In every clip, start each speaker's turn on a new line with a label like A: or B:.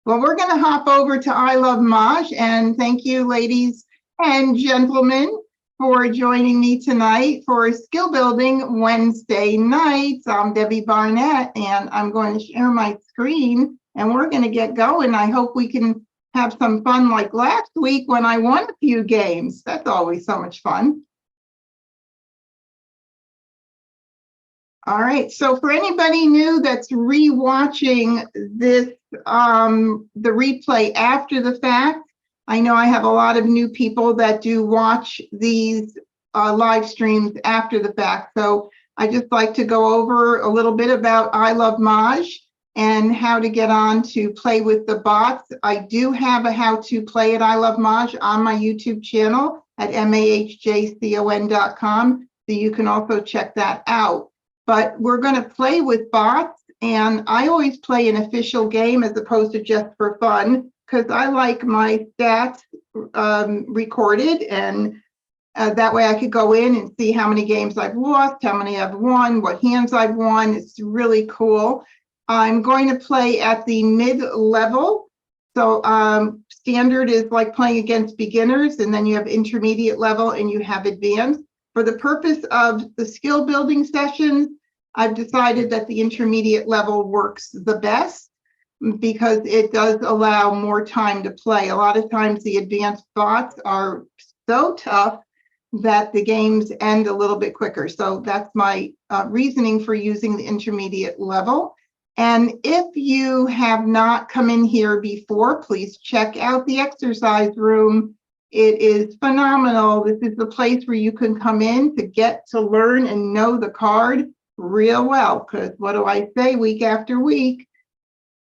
A: Well, we're going to hop over to I Love Maj, and thank you, ladies and gentlemen, for joining me tonight for Skill Building Wednesday nights. I'm Debbie Barnett, and I'm going to share my screen, and we're going to get going. I hope we can have some fun like last week when I won a few games. That's always so much fun. All right, so for anybody new that's re-watching this, the replay after the fact, I know I have a lot of new people that do watch these live streams after the fact. So I just like to go over a little bit about I Love Maj and how to get on to play with the bots. I do have a how to play at I Love Maj on my YouTube channel at mahjcon.com. So you can also check that out. But we're going to play with bots, and I always play an official game as opposed to just for fun, because I like my stats recorded, and that way I could go in and see how many games I've lost, how many I've won, what hands I've won. It's really cool. I'm going to play at the mid-level. So standard is like playing against beginners, and then you have intermediate level and you have advanced. For the purpose of the skill building sessions, I've decided that the intermediate level works the best because it does allow more time to play. A lot of times the advanced bots are so tough that the games end a little bit quicker. So that's my reasoning for using the intermediate level. And if you have not come in here before, please check out the exercise room. It is phenomenal. This is the place where you can come in to get to learn and know the card real well, because what do I say week after week?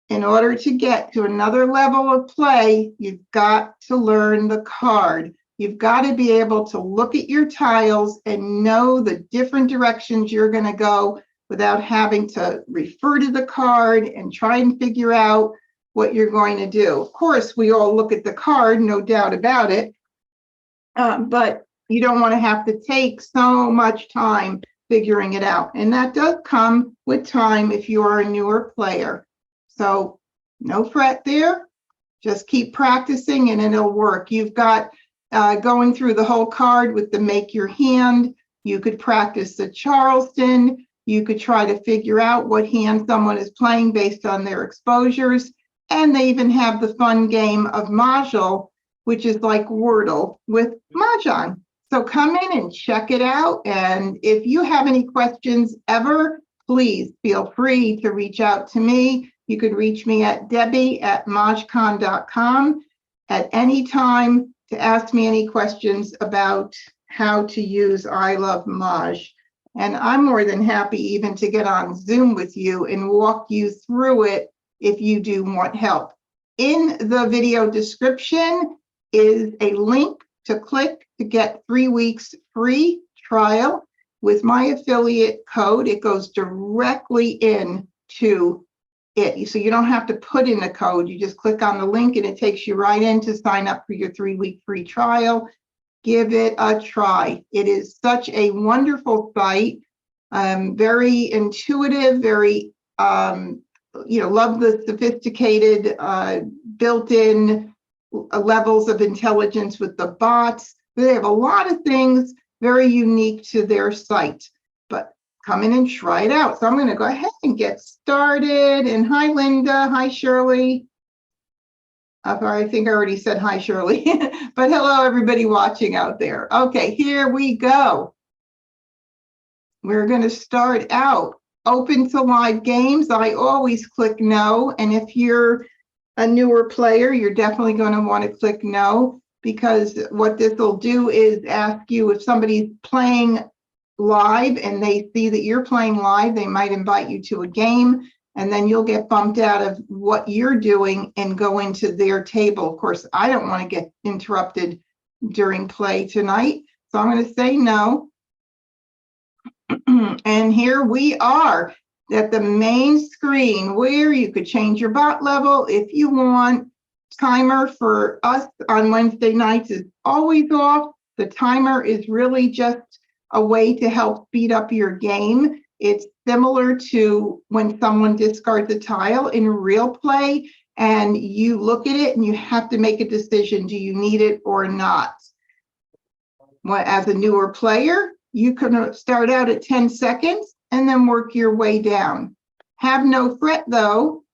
A: In order to get to another level of play, you've got to learn the card. You've got to be able to look at your tiles and know the different directions you're going to go without having to refer to the card and try and figure out what you're going to do. Of course, we all look at the card, no doubt about it, but you don't want to have to take so much time figuring it out. And that does come with time if you are a newer player. So no fret there, just keep practicing and it'll work. You've got going through the whole card with the make your hand. You could practice the Charleston. You could try to figure out what hand someone is playing based on their exposures. And they even have the fun game of Mahjong, which is like Wordle with Mahjong. So come in and check it out. And if you have any questions ever, please feel free to reach out to me. You could reach me at debbie@MahjCon.com at any time to ask me any questions about how to use I Love Maj. And I'm more than happy even to get on Zoom with you and walk you through it if you do want help. In the video description is a link to click to get 3 weeks free trial. With my affiliate code, it goes directly into it. So you don't have to put in a code. You just click on the link and it takes you right in to sign up for your 3-week free trial. Give it a try. It is such a wonderful site, very intuitive, very, love the sophisticated built-in levels of intelligence with the bots. They have a lot of things very unique to their site, but come in and try it out. So I'm going to go ahead and get started. And hi, Linda. Hi, Shirley. I think I already said hi, Shirley, but hello, everybody watching out there. Okay, here we go. We're going to start out. Open to live games. I always click no. And if you're a newer player, you're definitely going to want to click no, because what this will do is ask you if somebody's playing live and they see that you're playing live, they might invite you to a game, and then you'll get bumped out of what you're doing and go into their table. Of course, I don't want to get interrupted during play tonight, so I'm going to say no. And here we are at the main screen where you could change your bot level if you want. Timer for us on Wednesday nights is always off. The timer is really just a way to help speed up your game. It's similar to when someone discards a tile in real play. and you look at it and you have to make a decision. Do you need it or not? Well, as a newer player, you can start out at 10 seconds and then work your way down. Have no fret though.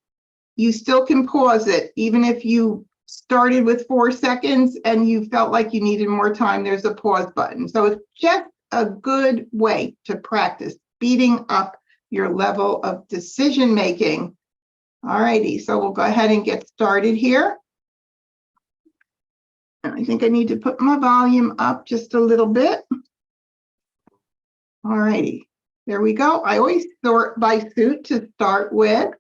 A: You still can pause it. Even if you started with 4 seconds and you felt like you needed more time, there's a pause button. So it's just a good way to practice speeding up your level of decision making. All righty, so we'll go ahead and get started here. And I think I need to put my volume up just a little bit. All righty, there we go. I always sort by suit to start with.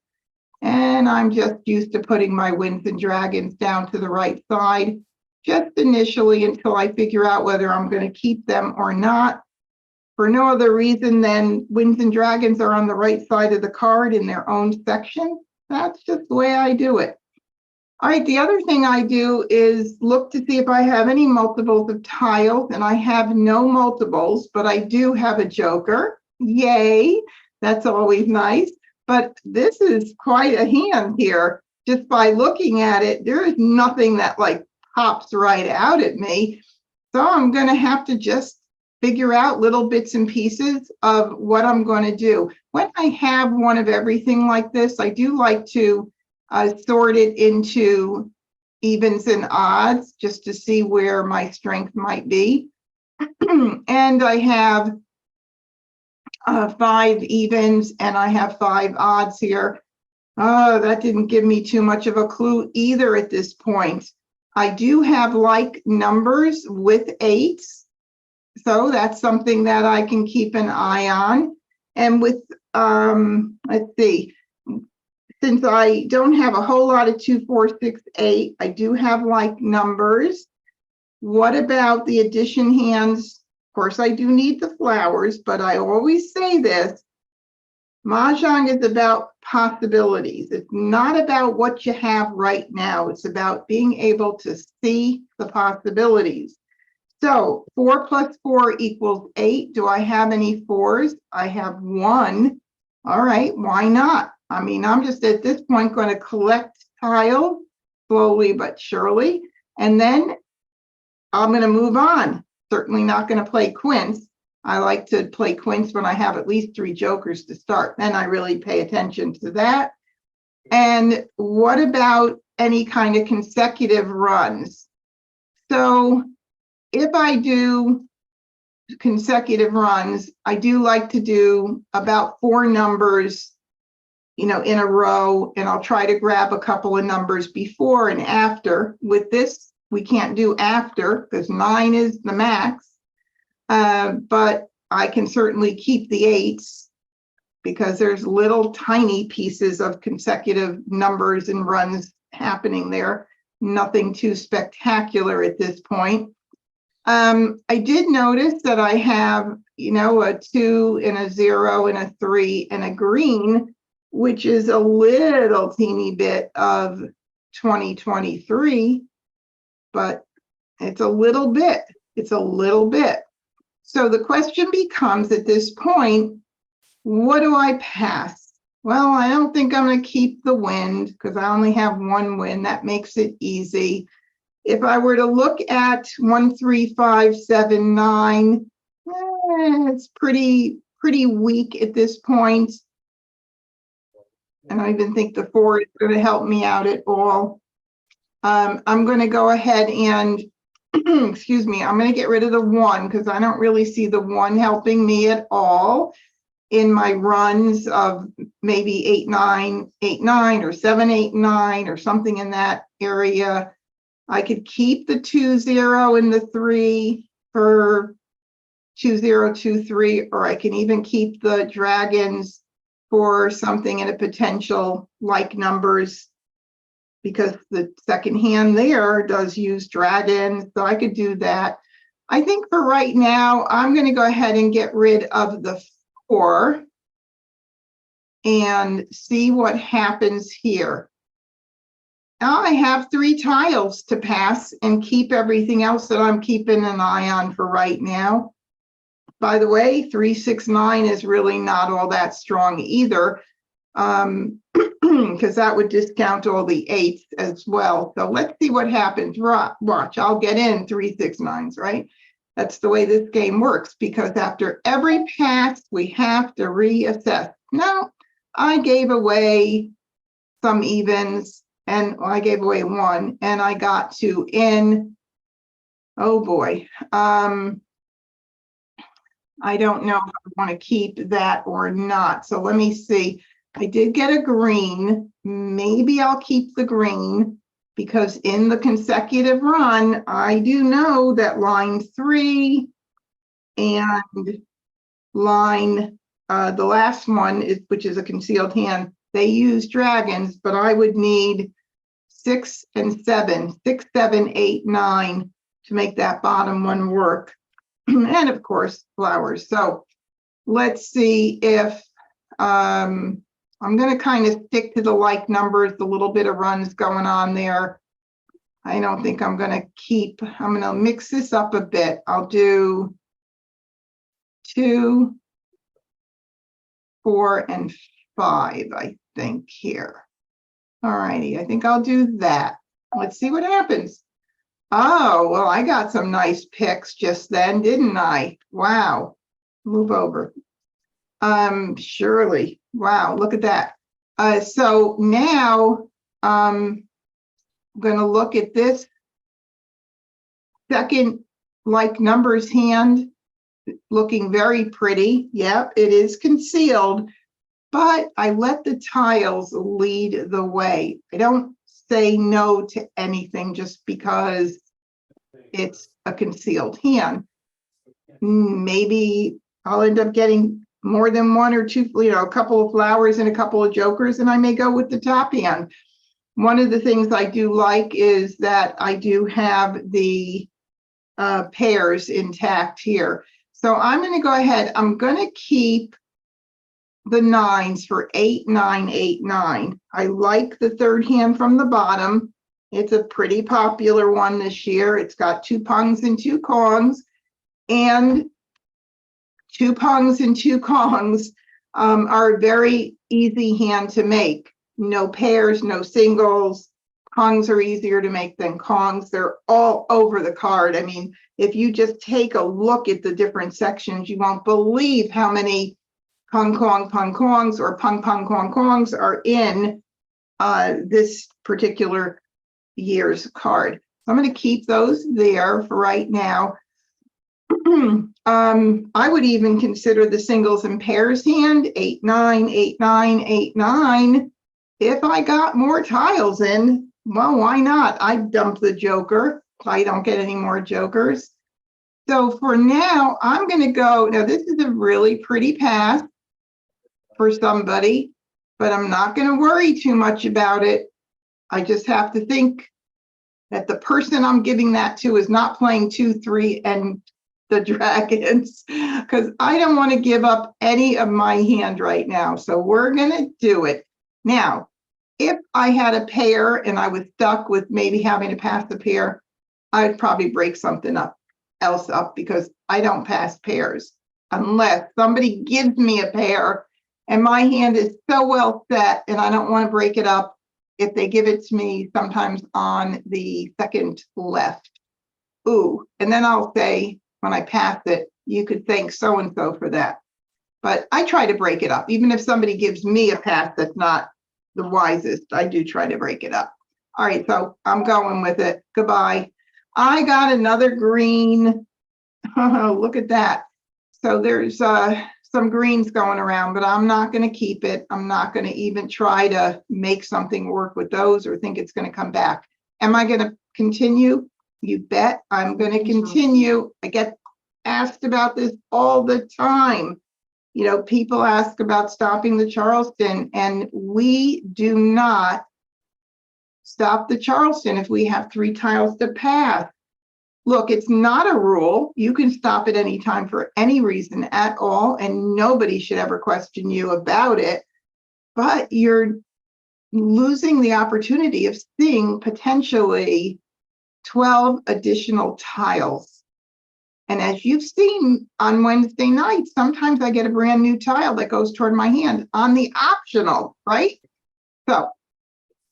A: And I'm just used to putting my Winds and Dragons down to the right side, just initially until I figure out whether I'm going to keep them or not. For no other reason than Winds and Dragons are on the right side of the card in their own section. That's just the way I do it. All right, the other thing I do is look to see if I have any multiples of tiles, and I have no multiples, but I do have a joker. Yay, that's always nice. But this is quite a hand here. Just by looking at it, there is nothing that like pops right out at me. So I'm going to have to just figure out little bits and pieces of what I'm going to do. When I have one of everything like this, I do like to sort it into evens and odds just to see where my strength might be. And I have 5 evens and I have 5 odds here. Oh, that didn't give me too much of a clue either at this point. I do have like numbers with 8s. So that's something that I can keep an eye on. And with, let's see, since I don't have a whole lot of 2, 4, 6, 8, I do have like numbers. What about the addition hands? Of course, I do need the flowers, but I always say this, Mahjong is about possibilities. It's not about what you have right now. It's about being able to see the possibilities. So 4 plus 4 equals 8. Do I have any 4s? I have 1. All right, why not? I mean, I'm just at this point going to collect tiles slowly but surely, and then I'm going to move on. Certainly not going to play quints. I like to play quints when I have at least 3 jokers to start. Then I really pay attention to that. And what about any kind of consecutive runs? So if I do consecutive runs, I do like to do about 4 numbers, you know, in a row, and I'll try to grab a couple of numbers before and after. With this, we can't do after because 9 is the max, but I can certainly keep the 8s because there's little tiny pieces of consecutive numbers and runs happening there. Nothing too spectacular at this point. I did notice that I have, you know, a 2 and a 0 and a 3 and a green, which is a little teeny bit of 2023, but it's a little bit. It's a little bit. So the question becomes at this point, what do I pass? Well, I don't think I'm going to keep the wind because I only have 1 win. That makes it easy. If I were to look at 1, 3, 5, 7, 9, it's pretty weak at this point. I don't even think the 4 is going to help me out at all. I'm going to go ahead and, excuse me, I'm going to get rid of the 1 because I don't really see the 1 helping me at all in my runs of maybe 8, 9, 8, 9, or 7, 8, 9, or something in that area. I could keep the 2, 0 and the 3 for 2, 0, 2, 3, or I can even keep the dragons for something in a potential like numbers because the second hand there does use dragons, so I could do that. I think for right now, I'm going to go ahead and get rid of the 4 and see what happens here. Now I have 3 tiles to pass and keep everything else that I'm keeping an eye on for right now. By the way, 3, 6, 9 is really not all that strong either. because that would discount all the eights as well. So let's see what happens. Watch, I'll get in 3, 6, 9s, right? That's the way this game works, because after every pass, we have to reassess. Now, I gave away some evens, and I gave away 1, and I got to in, oh boy. I don't know if I want to keep that or not. So let me see. I did get a green. Maybe I'll keep the green, because in the consecutive run, I do know that line 3 and line, the last one, which is a concealed hand, they use dragons, but I would need 6 and 7, 6, 7, 8, 9 to make that bottom one work. And of course, flowers. So let's see if, I'm going to kind of stick to the like numbers, the little bit of runs going on there. I don't think I'm going to keep, I'm going to mix this up a bit. I'll do 2, 4, and 5, I think here. All righty, I think I'll do that. Let's see what happens. Oh, well, I got some nice picks just then, didn't I? Wow. Move over. Surely. Wow, look at that. So now I'm going to look at this second like numbers hand, looking very pretty. Yep, it is concealed, but I let the tiles lead the way. I don't say no to anything just because it's a concealed hand. Maybe I'll end up getting more than 1 or 2, a couple of flowers and a couple of jokers, and I may go with the top hand. One of the things I do like is that I do have the pairs intact here. So I'm going to go ahead. I'm going to keep the 9s for 8, 9, 8, 9. I like the third hand from the bottom. It's a pretty popular one this year. It's got 2 pungs and 2 kongs, and 2 pungs and 2 kongs are a very easy hand to make. No pairs, no singles. Pungs are easier to make than kongs. They're all over the card. I mean, if you just take a look at the different sections, you won't believe how many pung kongs or pung kongs are in this particular year's card. So I'm going to keep those there for right now. I would even consider the singles and pairs hand, 8, 9, 8, 9, 8, 9. If I got more tiles in, well, why not? I'd dump the joker if I don't get any more jokers. So for now, I'm going to go. Now, this is a really pretty pass for somebody, but I'm not going to worry too much about it. I just have to think that the person I'm giving that to is not playing 2, 3, and the dragons, because I don't want to give up any of my hand right now. So we're going to do it. Now, if I had a pair and I was stuck with maybe having to pass the pair, I'd probably break something else up, because I don't pass pairs unless somebody gives me a pair and my hand is so well set and I don't want to break it up. If they give it to me sometimes on the second left, ooh, and then I'll say, when I pass it, you could thank so-and-so for that. But I try to break it up. Even if somebody gives me a pass that's not the wisest, I do try to break it up. All right, so I'm going with it. Goodbye. I got another green. Oh, look at that. So there's some greens going around, but I'm not going to keep it. I'm not going to even try to make something work with those or think it's going to come back. Am I going to continue? You bet I'm going to continue. I get asked about this all the time. People ask about stopping the Charleston, and we do not stop the Charleston if we have 3 tiles to pass. Look, it's not a rule. You can stop at any time for any reason at all, and nobody should ever question you about it. But you're losing the opportunity of seeing potentially 12 additional tiles. And as you've seen on Wednesday nights, sometimes I get a brand new tile that goes toward my hand on the optional, right? So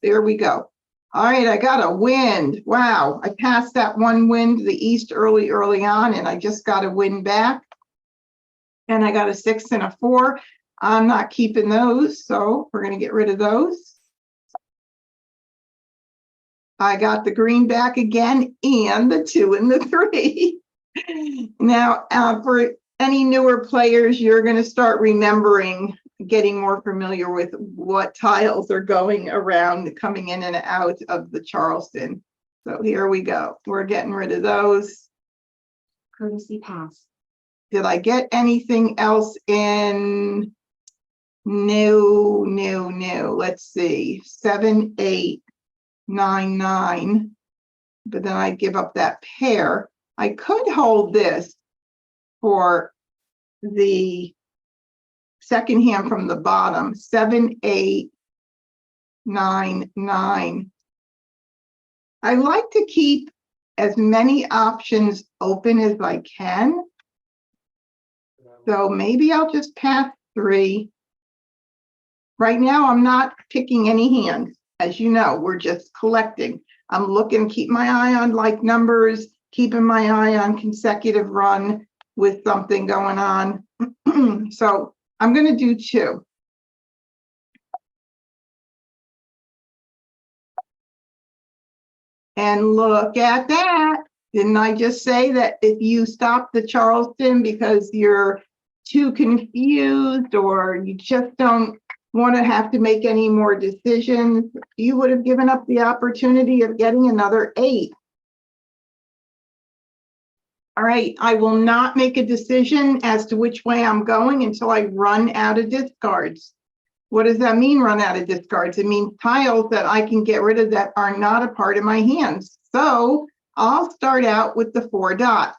A: there we go. All right, I got a wind. Wow, I passed that one wind to the east early on, and I just got a wind back. And I got a 6 and a 4. I'm not keeping those, so we're going to get rid of those. I got the green back again, and the 2 and the 3. Now, for any newer players, you're going to start remembering, getting more familiar with what tiles are going around, coming in and out of the Charleston. So here we go. We're getting rid of those.
B: Courtesy pass.
A: Did I get anything else in? No. Let's see. 7, 8, 9, 9. But then I give up that pair. I could hold this for the second hand from the bottom. 7, 8, 9, 9. I like to keep as many options open as I can. So maybe I'll just pass 3. Right now, I'm not picking any hands. As you know, we're just collecting. I'm looking, keep my eye on like numbers, keeping my eye on consecutive run with something going on. So I'm going to do 2. And look at that. Didn't I just say that if you stop the Charleston because you're too confused or you just don't want to have to make any more decisions, you would have given up the opportunity of getting another 8. All right, I will not make a decision as to which way I'm going until I run out of discards. What does that mean, run out of discards? It means tiles that I can get rid of that are not a part of my hands. So I'll start out with the 4 dot.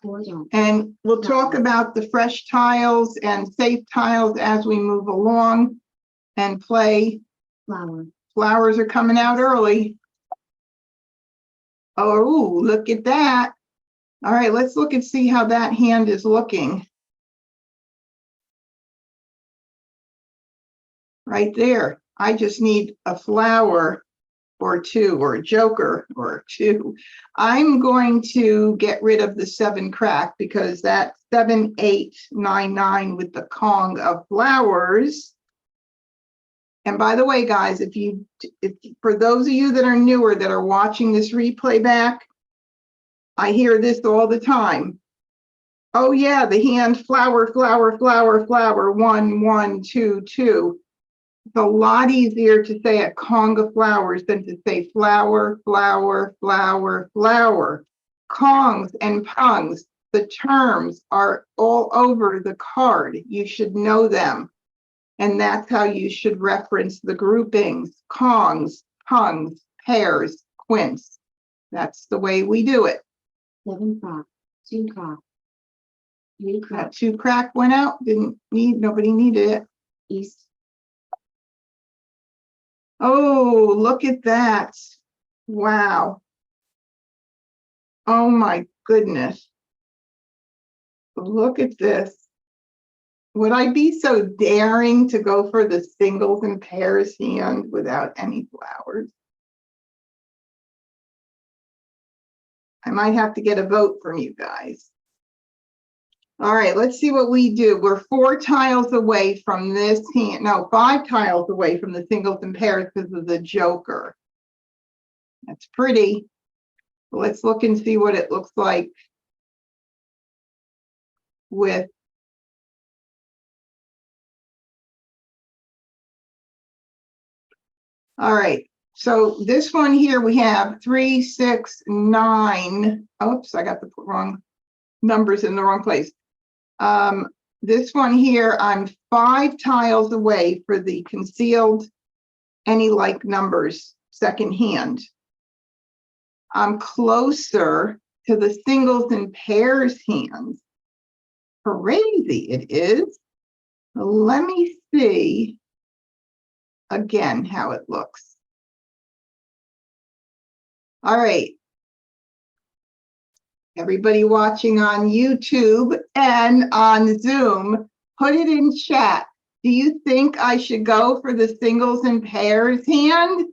A: And we'll talk about the fresh tiles and safe tiles as we move along and play. Flowers are coming out early. Oh, look at that. All right, let's look and see how that hand is looking. Right there. I just need a flower or 2 or a joker or 2. I'm going to get rid of the 7 crack because that 7, 8, 9, 9 with the Kong of flowers. And by the way, guys, if for those of you that are newer that are watching this replay back, I hear this all the time. Oh yeah, the hand flower, 1, 1, 2, 2. It's a lot easier to say a Kong of flowers than to say flower, flower, flower, flower. Kongs and pungs, the terms are all over the card. You should know them. And that's how you should reference the groupings. Kongs, pungs, pairs, quints. That's the way we do it.
B: 7 crack, 2 crack, 3 crack.
A: That 2 crack went out. Nobody needed it.
B: East.
A: Oh, look at that. Wow. Oh my goodness. Look at this. Would I be so daring to go for the singles and pairs hand without any flowers? I might have to get a vote from you guys. All right, let's see what we do. We're 4 tiles away from this hand. No, 5 tiles away from the singles and pairs because of the joker. That's pretty. Let's look and see what it looks like with all right. So this one here, we have 3, 6, 9. Oops, I got the wrong numbers in the wrong place. This one here, I'm 5 tiles away for the concealed any like numbers second hand. I'm closer to the singles and pairs hands. Crazy it is. Let me see again how it looks. All right. Everybody watching on YouTube and on Zoom, put it in chat. Do you think I should go for the singles and pairs hand?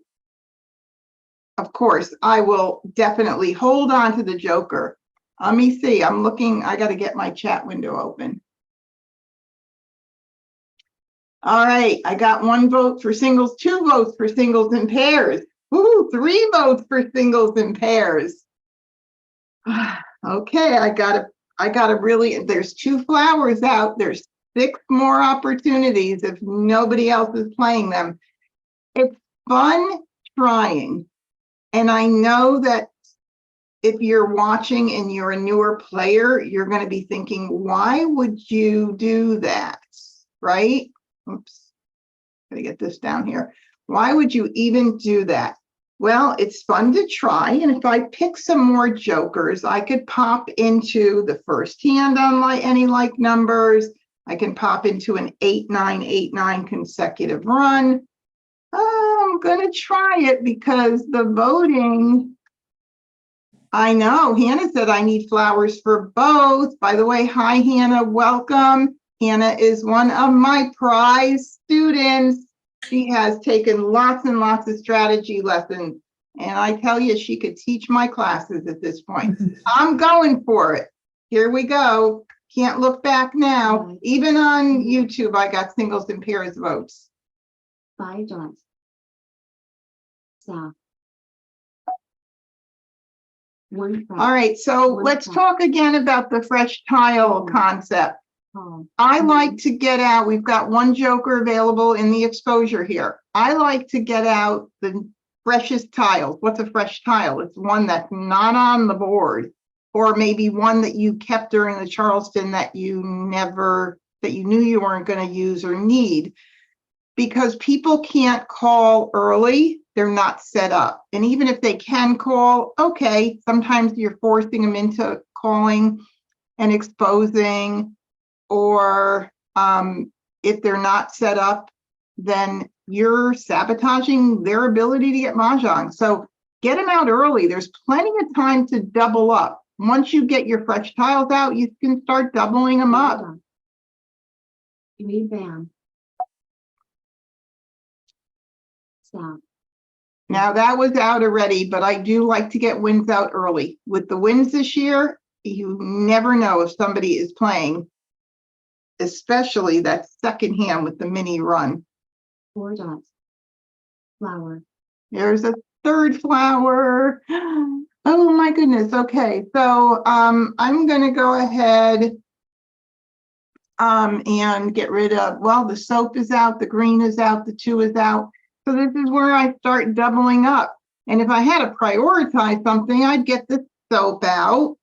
A: Of course, I will definitely hold on to the joker. Let me see. I'm looking. I got to get my chat window open. All right. I got 1 vote for singles, 2 votes for singles and pairs. Woo, 3 votes for singles and pairs. Okay, I gotta really, there's 2 flowers out. There's 6 more opportunities if nobody else is playing them. It's fun trying. And I know that if you're watching and you're a newer player, you're going to be thinking, why would you do that? Right? Oops. Gotta get this down here. Why would you even do that? Well, it's fun to try. And if I pick some more jokers, I could pop into the first hand on any like numbers. I can pop into an 8-9-8-9 consecutive run. I'm going to try it because the voting, I know Hannah said I need flowers for both. By the way, hi, Hannah, welcome. Hannah is one of my prize students. She has taken lots and lots of strategy lessons. And I tell you, she could teach my classes at this point. I'm going for it. Here we go. Can't look back now. Even on YouTube, I got singles and pairs votes.
B: 5 dots. South. 1
A: All right, so let's talk again about the fresh tile concept. I like to get out, we've got 1 joker available in the exposure here. I like to get out the freshest tiles. What's a fresh tile? It's one that's not on the board, or maybe one that you kept during the Charleston that you knew you weren't going to use or need. Because people can't call early, they're not set up. And even if they can call, okay, sometimes you're forcing them into calling and exposing, or if they're not set up, then you're sabotaging their ability to get Mahjong. So get them out early. There's plenty of time to double up. Once you get your fresh tiles out, you can start doubling them up.
B: Bam. South.
A: Now that was out already, but I do like to get wins out early. With the wins this year, you never know if somebody is playing, especially that second hand with the mini run.
B: 4 dots. Flower.
A: There's a 3rd flower. Oh my goodness. Okay, so I'm gonna go ahead and get rid of, well, the soap is out, the green is out, the 2 is out. So this is where I start doubling up. And if I had to prioritize something, I'd get the soap out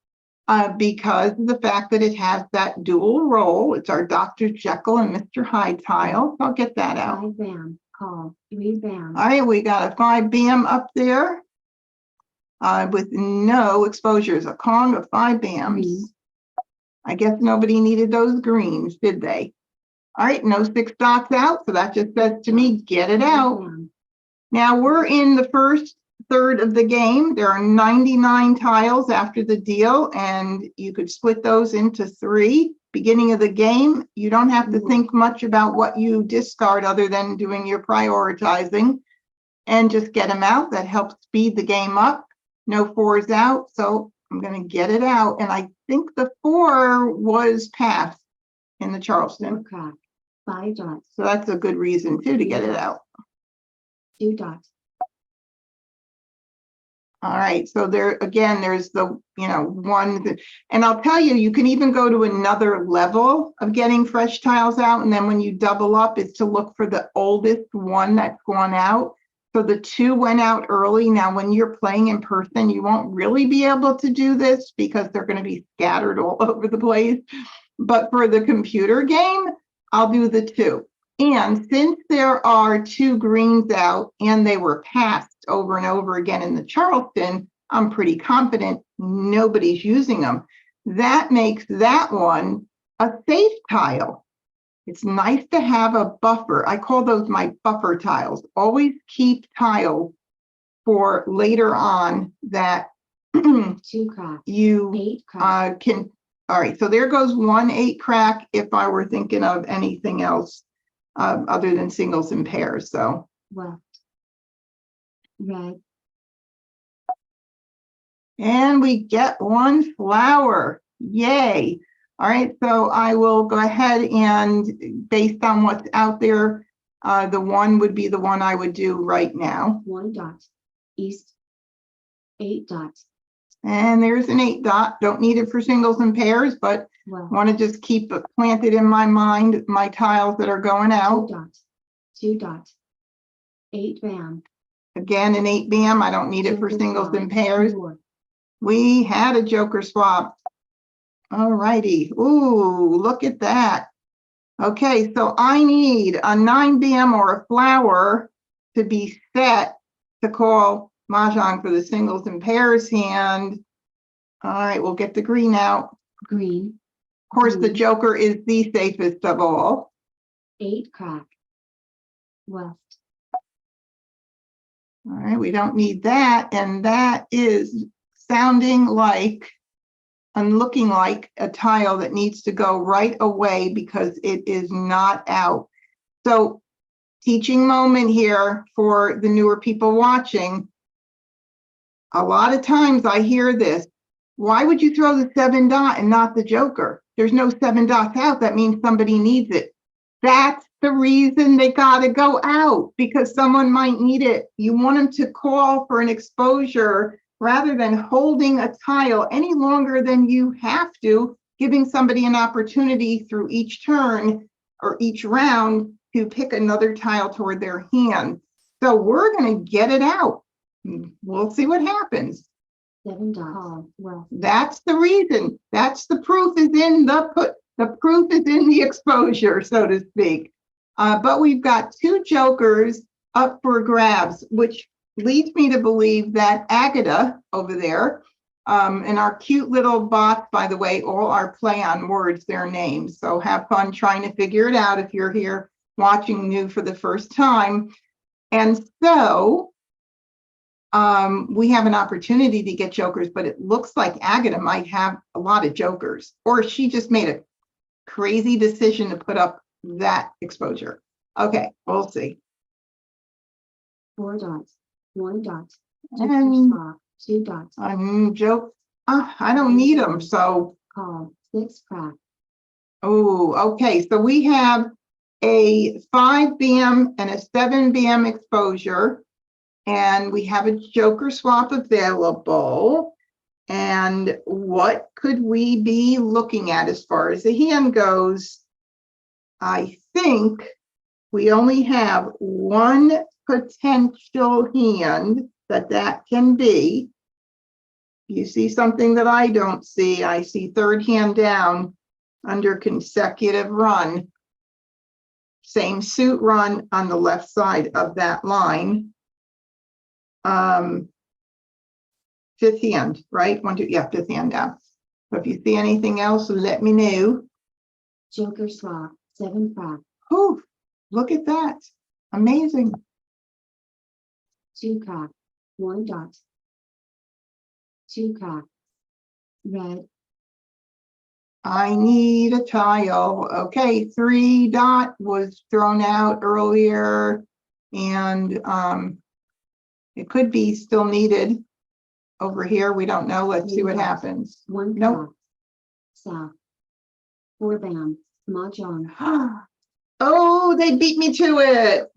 A: because of the fact that it has that dual role. It's our Dr. Jekyll and Mr. Hyde tile. So I'll get that out.
B: 5 bam. Call. 3 bam.
A: All right, we got a 5 bam up there with no exposures, a Kong of 5 bams. I guess nobody needed those greens, did they? All right, no 6 dots out, so that just says to me, get it out. Now we're in the first third of the game. There are 99 tiles after the deal, and you could split those into 3. Beginning of the game, you don't have to think much about what you discard other than doing your prioritizing and just get them out. That helps speed the game up. No 4s out, so I'm going to get it out. And I think the 4 was passed in the Charleston.
B: Crack. 5 dots.
A: So that's a good reason too to get it out.
B: 2 dots.
A: All right, so there again, there's the, 1, and I'll tell you, you can even go to another level of getting fresh tiles out. And then when you double up, it's to look for the oldest one that's gone out. So the 2 went out early. Now, when you're playing in person, you won't really be able to do this because they're going to be scattered all over the place. But for the computer game, I'll do the 2. And since there are 2 greens out and they were passed over and over again in the Charleston, I'm pretty confident nobody's using them. That makes that one a safe tile. It's nice to have a buffer. I call those my buffer tiles. Always keep tiles for later on that
B: 2 crack.
A: you
B: 8 crack.
A: can. All right, so there goes 1 8 crack if I were thinking of anything else. other than singles and pairs. So
B: left, red,
A: and we get one flower. Yay. All right, so I will go ahead and based on what's out there, the one would be the one I would do right now.
B: 1 dot, east, 8 dots,
A: And there's an 8 dot. Don't need it for singles and pairs, but
B: left,
A: want to just keep it planted in my mind, my tiles that are going
B: 2
A: out.
B: dots, 2 dots, 8 bam.
A: Again, an 8 bam. I don't need it for
B: Joker
A: singles
B: swap,
A: and pairs.
B: 4,
A: We had a joker swap. All righty. Ooh, look at that. Okay, so I need a 9 bam or a flower to be set to call Mahjong for the singles and pairs hand. All right, we'll get the green out.
B: green,
A: Of course, the joker is the safest of all.
B: 8 crack, left,
A: All right, we don't need that. And that is sounding like and looking like a tile that needs to go right away because it is not out. So teaching moment here for the newer people watching. A lot of times I hear this. Why would you throw the 7 dot and not the joker? There's no 7 dots out. That means somebody needs it. That's the reason they got to go out, because someone might need it. You want them to call for an exposure rather than holding a tile any longer than you have to, giving somebody an opportunity through each turn or each round to pick another tile toward their hand. So we're going to get it out. We'll see what happens.
B: 7 dots, left,
A: That's the reason. That's the proof is in the proof is in the exposure, so to speak. But we've got 2 jokers up for grabs, which leads me to believe that Agata over there, and our cute little bots, by the way, all are play on words, their names. So have fun trying to figure it out if you're here watching new for the first time. And so we have an opportunity to get jokers, but it looks like Agata might have a lot of jokers, or she just made a crazy decision to put up that exposure. Okay, we'll see.
B: 4 dots, 1 dot,
A: And
B: 2 dots,
A: joke. I don't need them. So,
B: call, 6 crack,
A: oh, okay. So we have a 5 bam and a 7 bam exposure, and we have a joker swap available. And what could we be looking at as far as the hand goes? I think we only have one potential hand that can be. You see something that I don't see. I see third hand down under consecutive run. Same suit run on the left side of that line. Fifth hand, right? 1, 2, yeah, fifth hand down. So if you see anything else, let me know.
B: joker swap, 7 crack,
A: Oh, look at that. Amazing.
B: 2 crack, 1 dot, 2 crack, red,
A: I need a tile. Okay, 3 dot was thrown out earlier, and it could be still needed over here. We don't know. Let's see what happens.
B: 1
A: Nope.
B: crack, south, 4 bam, Mahjong,
A: Oh, they beat me to it.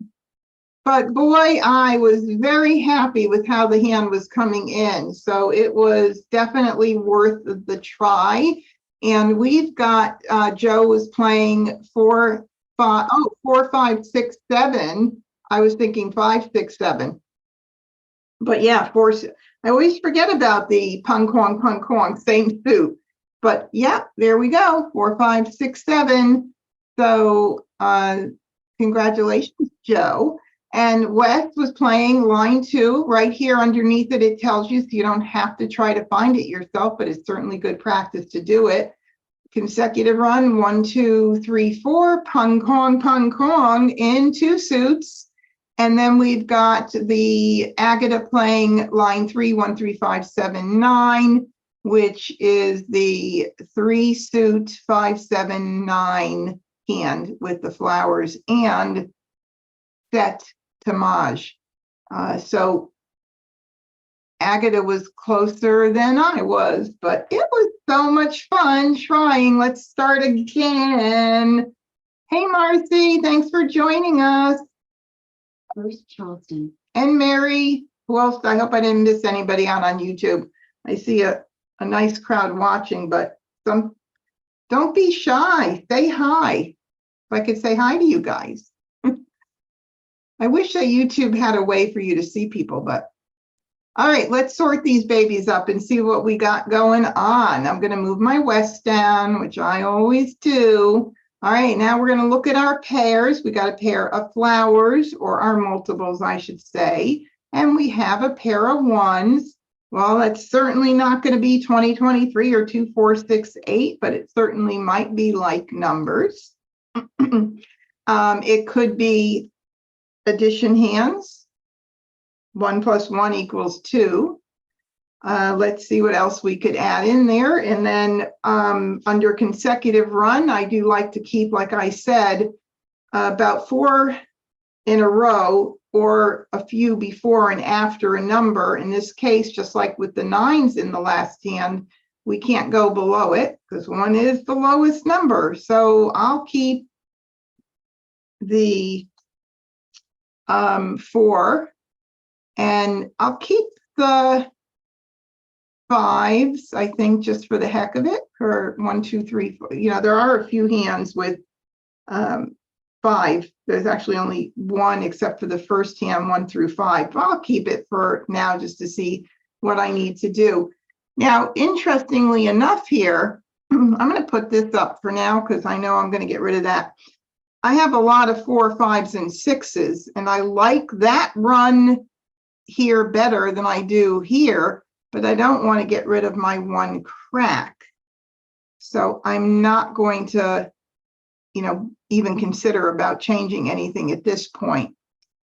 A: But boy, I was very happy with how the hand was coming in. So it was definitely worth the try. And we've got, Joe was playing 4, 5, 4, 5, 6, 7. I was thinking 5, 6, 7. But yeah, 4, I always forget about the pung kwong, same suit. But yeah, there we go, 4, 5, 6, 7. So congratulations, Joe. And Wes was playing line 2 right here underneath it. It tells you, so you don't have to try to find it yourself, but it's certainly good practice to do it. Consecutive run, 1, 2, 3, 4, pung kwong in 2 suits. And then we've got the Agata playing line 3, 1, 3, 5, 7, 9, which is the 3 suit 5, 7, 9 hand with the flowers and set to Maj. So Agatha was closer than I was, but it was so much fun trying. Let's start again. Hey, Marcy, thanks for joining us.
B: Where's Charleston?
A: And Mary, who else? I hope I didn't miss anybody out on YouTube. I see a nice crowd watching, but don't be shy. Say hi. If I could say hi to you guys. I wish that YouTube had a way for you to see people, but all right, let's sort these babies up and see what we got going on. I'm going to move my West down, which I always do. All right, now we're going to look at our pairs. We got a pair of flowers, or our multiples, I should say, and we have a pair of ones. Well, that's certainly not going to be 20, 23, or 2, 4, 6, 8, but it certainly might be like numbers. It could be addition hands. 1 + 1 = 2. Let's see what else we could add in there. And then under consecutive run, I do like to keep, like I said, about 4 in a row or a few before and after a number. In this case, just like with the 9s in the last hand, we can't go below it because 1 is the lowest number. So I'll keep the 4. And I'll keep the 5s, I think, just for the heck of it, or 1, 2, 3, 4. You know, there are a few hands with 5. There's actually only 1 except for the first hand, 1 through 5. But I'll keep it for now just to see what I need to do. Now, interestingly enough here, I'm going to put this up for now because I know I'm going to get rid of that. I have a lot of 4, 5s, and 6s, and I like that run here better than I do here, but I don't want to get rid of my 1 crack. So I'm not going to, even consider about changing anything at this point.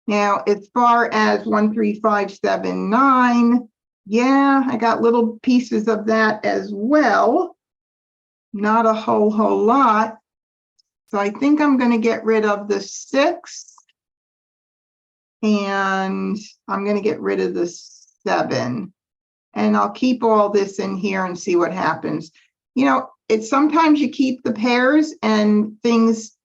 A: Now, as far as 1, 3, 5, 7, 9, yeah, I got little pieces of that as well. Not a whole lot. So I think I'm going to get rid of the 6. And I'm going to get rid of the 7. And I'll keep all this in here and see what happens. It's sometimes you keep the pairs and things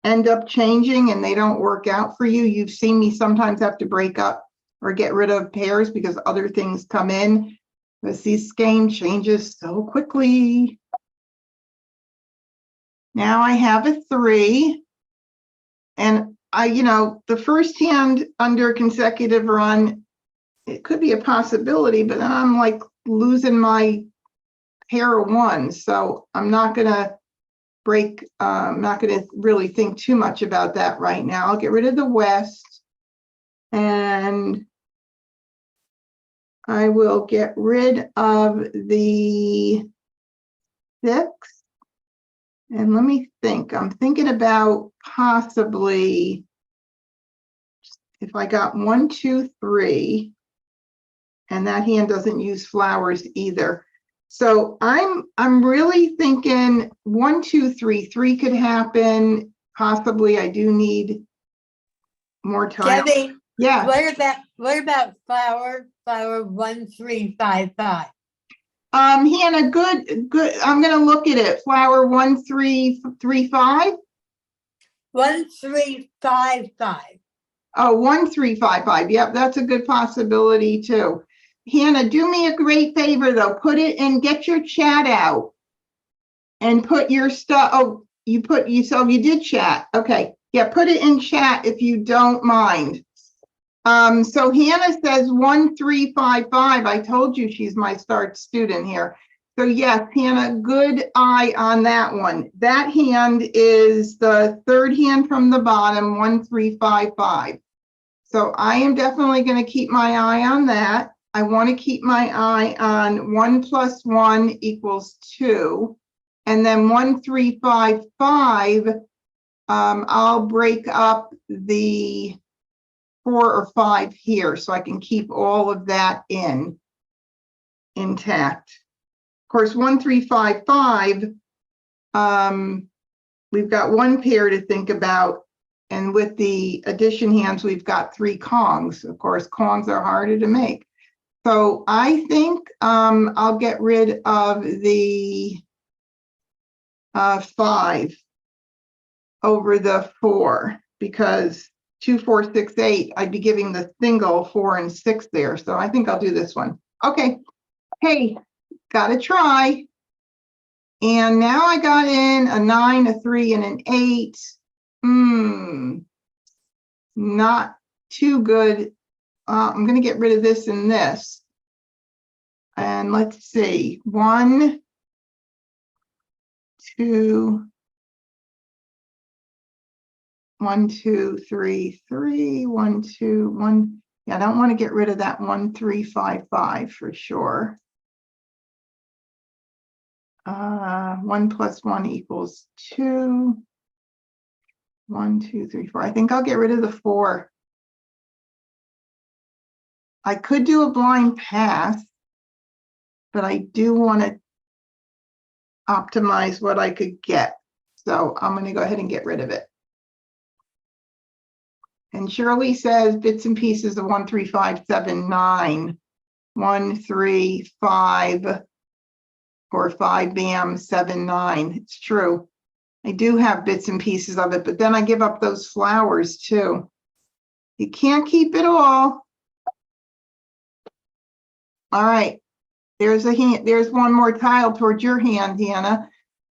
A: end up changing and they don't work out for you. You've seen me sometimes have to break up or get rid of pairs because other things come in. But this game changes so quickly. Now I have a 3. And the first hand under consecutive run, it could be a possibility, but then I'm like losing my pair of 1s. So I'm not going to I'm not going to really think too much about that right now. I'll get rid of the West and I will get rid of the 6. And let me think. I'm thinking about possibly if I got 1, 2, 3, and that hand doesn't use flowers either. So I'm really thinking 1, 2, 3. 3 could happen. Possibly I do need more time.
C: Debbie,
A: Yeah.
C: what about flower 1, 3, 5, 5?
A: Hannah, good. I'm gonna look at it. Flower 1, 3, 3, 5.
C: 1, 3, 5, 5.
A: Oh, 1, 3, 5, 5. Yep, that's a good possibility too. Hannah, do me a great favor though. Put it and get your chat out and put your stuff. Oh, so you did chat. Okay. Yeah, put it in chat if you don't mind. So Hannah says 1, 3, 5, 5. I told you she's my start student here. So yes, Hannah, good eye on that one. That hand is the 3rd hand from the bottom, 1, 3, 5, 5. So I am definitely going to keep my eye on that. I want to keep my eye on 1 + 1 = 2. And then 1, 3, 5, 5. I'll break up the 4 or 5 here so I can keep all of that intact. Of course, 1, 3, 5, 5 we've got one pair to think about. And with the addition hands, we've got 3 Kongs. Of course, Kongs are harder to make. So I think I'll get rid of the 5 over the 4, because 2, 4, 6, 8, I'd be giving the single 4 and 6 there. So I think I'll do this one. Okay. Hey, gotta try. And now I got in a 9, a 3, and an 8. Not too good. I'm going to get rid of this and this. And let's see. 1, 2, 1, 2, 3, 3, 1, 2, 1. Yeah, I don't want to get rid of that 1, 3, 5, 5 for sure. 1 plus 1 equals 2. 1, 2, 3, 4. I think I'll get rid of the 4. I could do a blind pass, but I do want to optimize what I could get. So I'm going to go ahead and get rid of it. And Shirley says bits and pieces of 1, 3, 5, 7, 9. 1, 3, 5, or 5, bam, 7, 9. It's true. I do have bits and pieces of it, but then I give up those flowers too. You can't keep it all. All right. There's a hand. There's one more tile towards your hand, Hannah.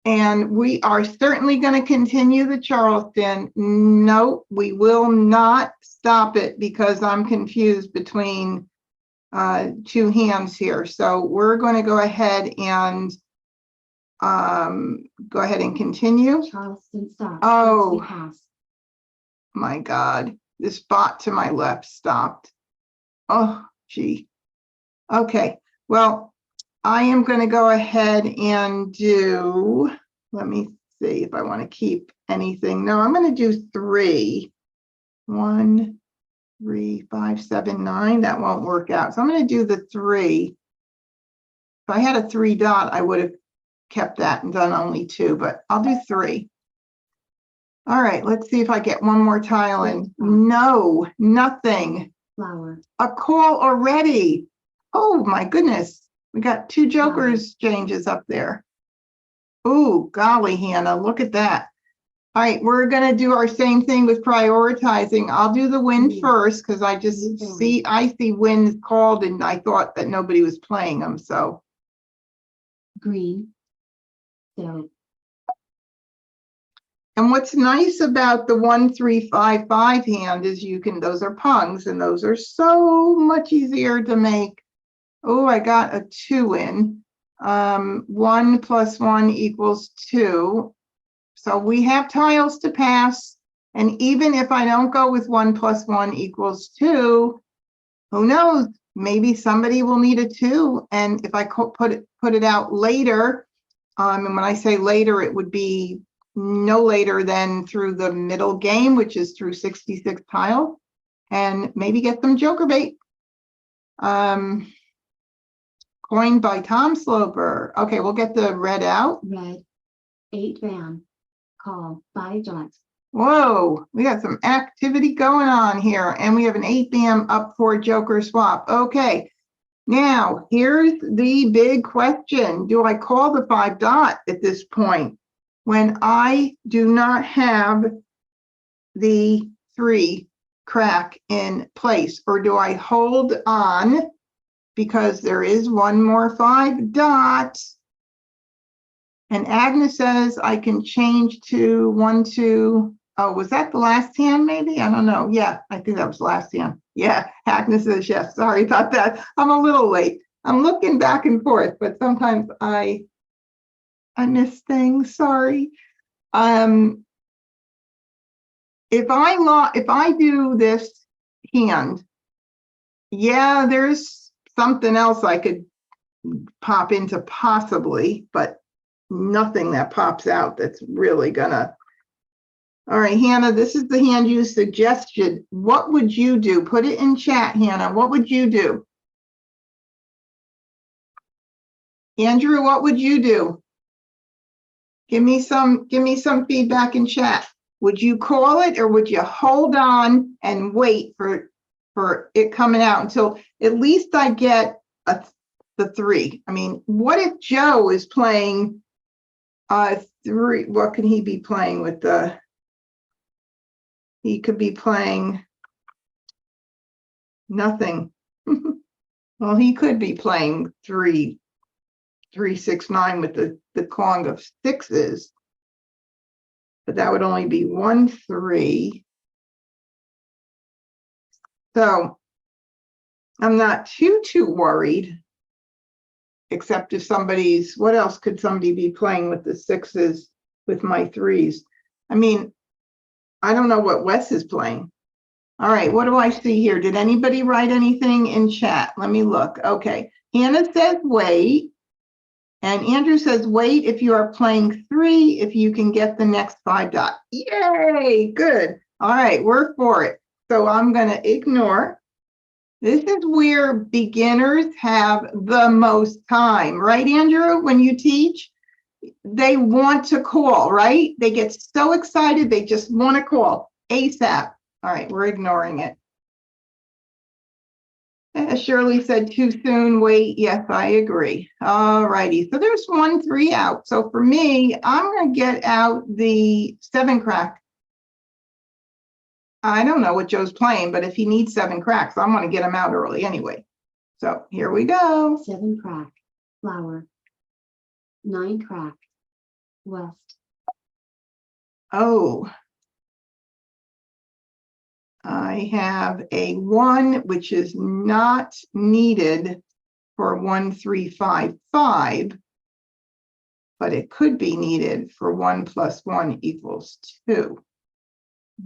A: And we are certainly going to continue the Charleston. No, we will not stop it because I'm confused between 2 hands here. So we're going to go ahead and continue.
B: Charleston stop.
A: Oh.
B: Pass.
A: My God, this bot to my left stopped. Oh, gee. Okay, well, I am going to go ahead and do, let me see if I want to keep anything. No, I'm going to do 3. 1, 3, 5, 7, 9. That won't work out. So I'm going to do the 3. If I had a 3 dot, I would have kept that and done only 2, but I'll do 3. All right, let's see if I get one more tile in. No, nothing.
B: Flower.
A: A call already. Oh my goodness. We got 2 jokers changes up there. Oh, golly, Hannah, look at that. All right, we're going to do our same thing with prioritizing. I'll do the win first because I see wins called and I thought that nobody was playing them. So
B: Green. So.
A: And what's nice about the 1, 3, 5, 5 hand is you can, those are pungs and those are so much easier to make. Oh, I got a 2 in. 1 plus 1 equals 2. So we have tiles to pass. And even if I don't go with 1 plus 1 equals 2, who knows? Maybe somebody will need a 2. And if I put it out later, and when I say later, it would be no later than through the middle game, which is through 66 tiles, and maybe get some joker bait. Coined by Tom Sloper. Okay, we'll get the red out.
B: Red. 8 bam. Call. 5 dots.
A: Whoa, we got some activity going on here, and we have an 8 bam up for joker swap. Okay, now here's the big question. Do I call the 5 dot at this point when I do not have the 3 crack in place, or do I hold on because there is one more 5 dot? And Agnes says I can change to 1, 2. Oh, was that the last hand maybe? I don't know. Yeah, I think that was the last hand. Yeah, Agnes says yes. Sorry about that. I'm a little late. I'm looking back and forth, but sometimes I miss things. Sorry. If I do this hand, yeah, there's something else I could pop into possibly, but nothing that pops out that's really gonna. All right, Hannah, this is the hand you suggested. What would you do? Put it in chat, Hannah. What would you do? Andrew, what would you do? Give me some feedback in chat. Would you call it or would you hold on and wait for it coming out until at least I get the 3? I mean, what if Joe is playing 3? What can he be playing with he could be playing nothing. Well, he could be playing 3, 6, 9 with the Kong of 6s, but that would only be 1, 3. So I'm not too worried, except if what else could somebody be playing with the 6s with my 3s? I mean, I don't know what Wes is playing. All right, what do I see here? Did anybody write anything in chat? Let me look. Okay, Hannah says wait. And Andrew says wait if you are playing 3, if you can get the next 5 dot. Yay, good. All right, we're for it. So I'm going to ignore. This is where beginners have the most time, right, Andrew? When you teach, they want to call, right? They get so excited, they just want to call ASAP. All right, we're ignoring it. Shirley said too soon, wait. Yes, I agree. All righty, so there's 1, 3 out. So for me, I'm going to get out the 7 crack. I don't know what Joe's playing, but if he needs 7 cracks, I'm going to get him out early anyway. So here we go.
B: 7 crack, flower. 9 crack, west.
A: Oh, I have a 1, which is not needed for 1, 3, 5, 5, but it could be needed for 1 + 1 = 2.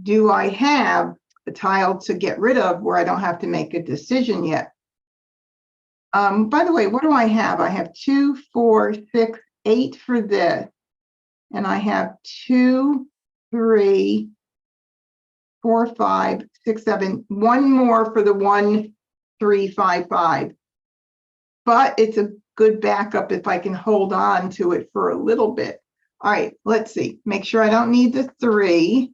A: Do I have a tile to get rid of where I don't have to make a decision yet? By the way, what do I have? I have 2, 4, 6, 8 for this, and I have 2, 3, 4, 5, 6, 7, 1 more for the 1, 3, 5, 5. But it's a good backup if I can hold on to it for a little bit. All right, let's see. Make sure I don't need the 3.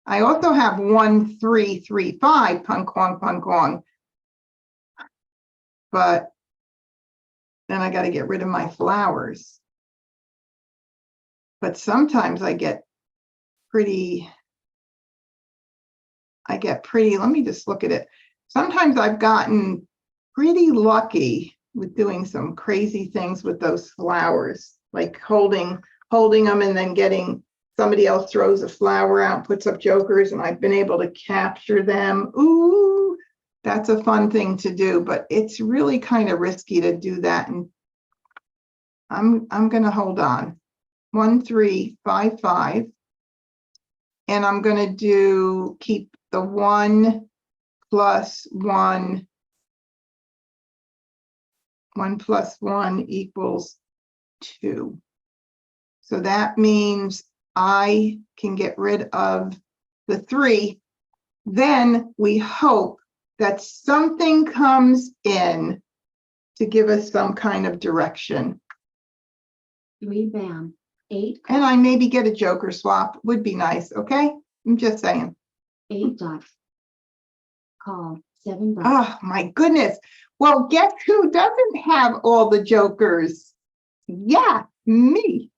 A: I also have 1, 3, 3, 5, pung kwong. But then I got to get rid of my flowers. But sometimes I get pretty, let me just look at it. Sometimes I've gotten pretty lucky with doing some crazy things with those flowers, like holding them and then getting somebody else throws a flower out, puts up jokers, and I've been able to capture them. Ooh, that's a fun thing to do, but it's really kind of risky to do that. And I'm going to hold on. 1, 3, 5, 5. And I'm going to keep the 1 + 1. 1 + 1 = 2. So that means I can get rid of the 3. Then we hope that something comes in to give us some kind of direction.
B: 3 bam, 8
A: And I maybe get a joker swap. Would be nice, okay? I'm just saying.
B: 8 dots. Call 7 dots.
A: Oh my goodness. Well, guess who doesn't have all the jokers? Yeah, me.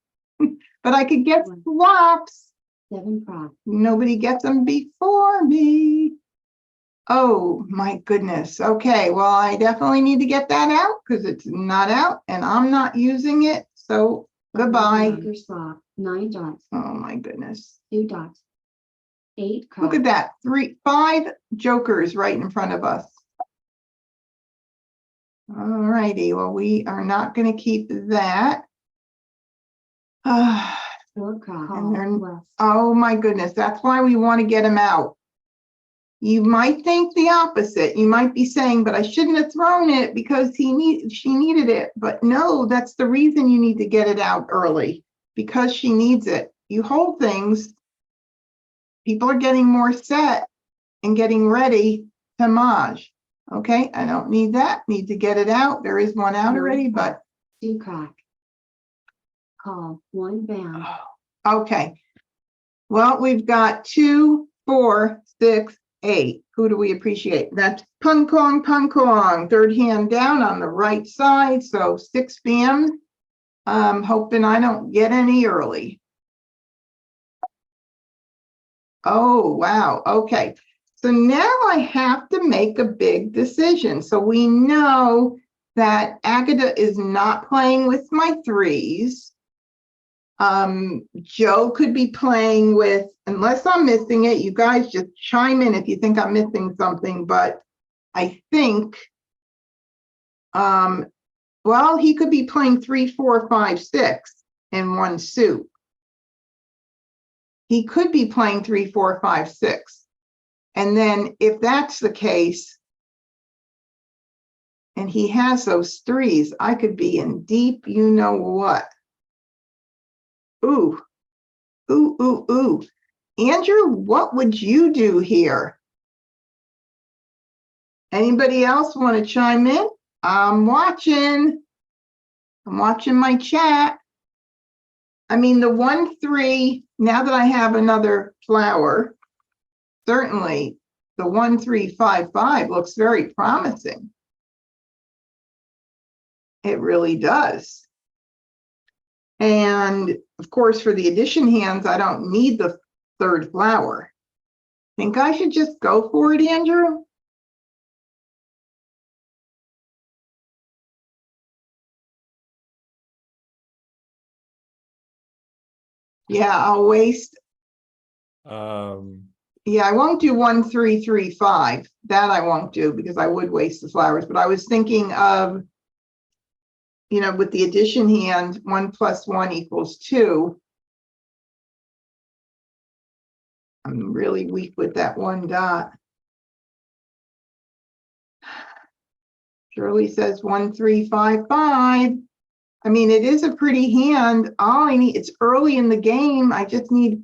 A: But I could get swaps.
B: 7 crack.
A: Nobody gets them before me. Oh my goodness. Okay, well, I definitely need to get that out because it's not out and I'm not using it. So goodbye.
B: Joker swap. 9 dots.
A: Oh my goodness.
B: 2 dots. 8 crack.
A: Look at that. 5 jokers right in front of us. All righty. Well, we are not going to keep that.
B: 4 crack.
A: And they're-
B: West.
A: Oh my goodness. That's why we want to get them out. You might think the opposite. You might be saying, but I shouldn't have thrown it because she needed it. But no, that's the reason you need to get it out early, because she needs it. You hold things. People are getting more set and getting ready to Maj. Okay, I don't need that. Need to get it out. There is one out already, but
B: 2 crack. Call. 1 bound.
A: Okay. Well, we've got 2, 4, 6, 8. Who do we appreciate? That's Pung Kong, Pung Kong. Third hand down on the right side. So 6 bams. Hoping I don't get any early. Oh, wow. Okay. So now I have to make a big decision. So we know that Agatha is not playing with my 3s. Joe could be playing with, unless I'm missing it, you guys just chime in if you think I'm missing something, but I think, well, he could be playing 3, 4, 5, 6 in one suit. He could be playing 3, 4, 5, 6. And then if that's the case, and he has those 3s, I could be in deep, you know what. Ooh, ooh, ooh, ooh. Andrew, what would you do here? Anybody else want to chime in? I'm watching my chat. I mean, the 1, 3, now that I have another flower, certainly the 1, 3, 5, 5 looks very promising. It really does. And of course, for the addition hands, I don't need the 3rd flower. Think I should just go for it, Andrew? Yeah, I'll waste. Yeah, I won't do 1, 3, 3, 5. That I won't do because I would waste the flowers. But I was thinking of, you know, with the addition hand, 1 + 1 = 2. I'm really weak with that 1 dot. Shirley says 1, 3, 5, 5. I mean, it is a pretty hand. All I need, it's early in the game. I just need,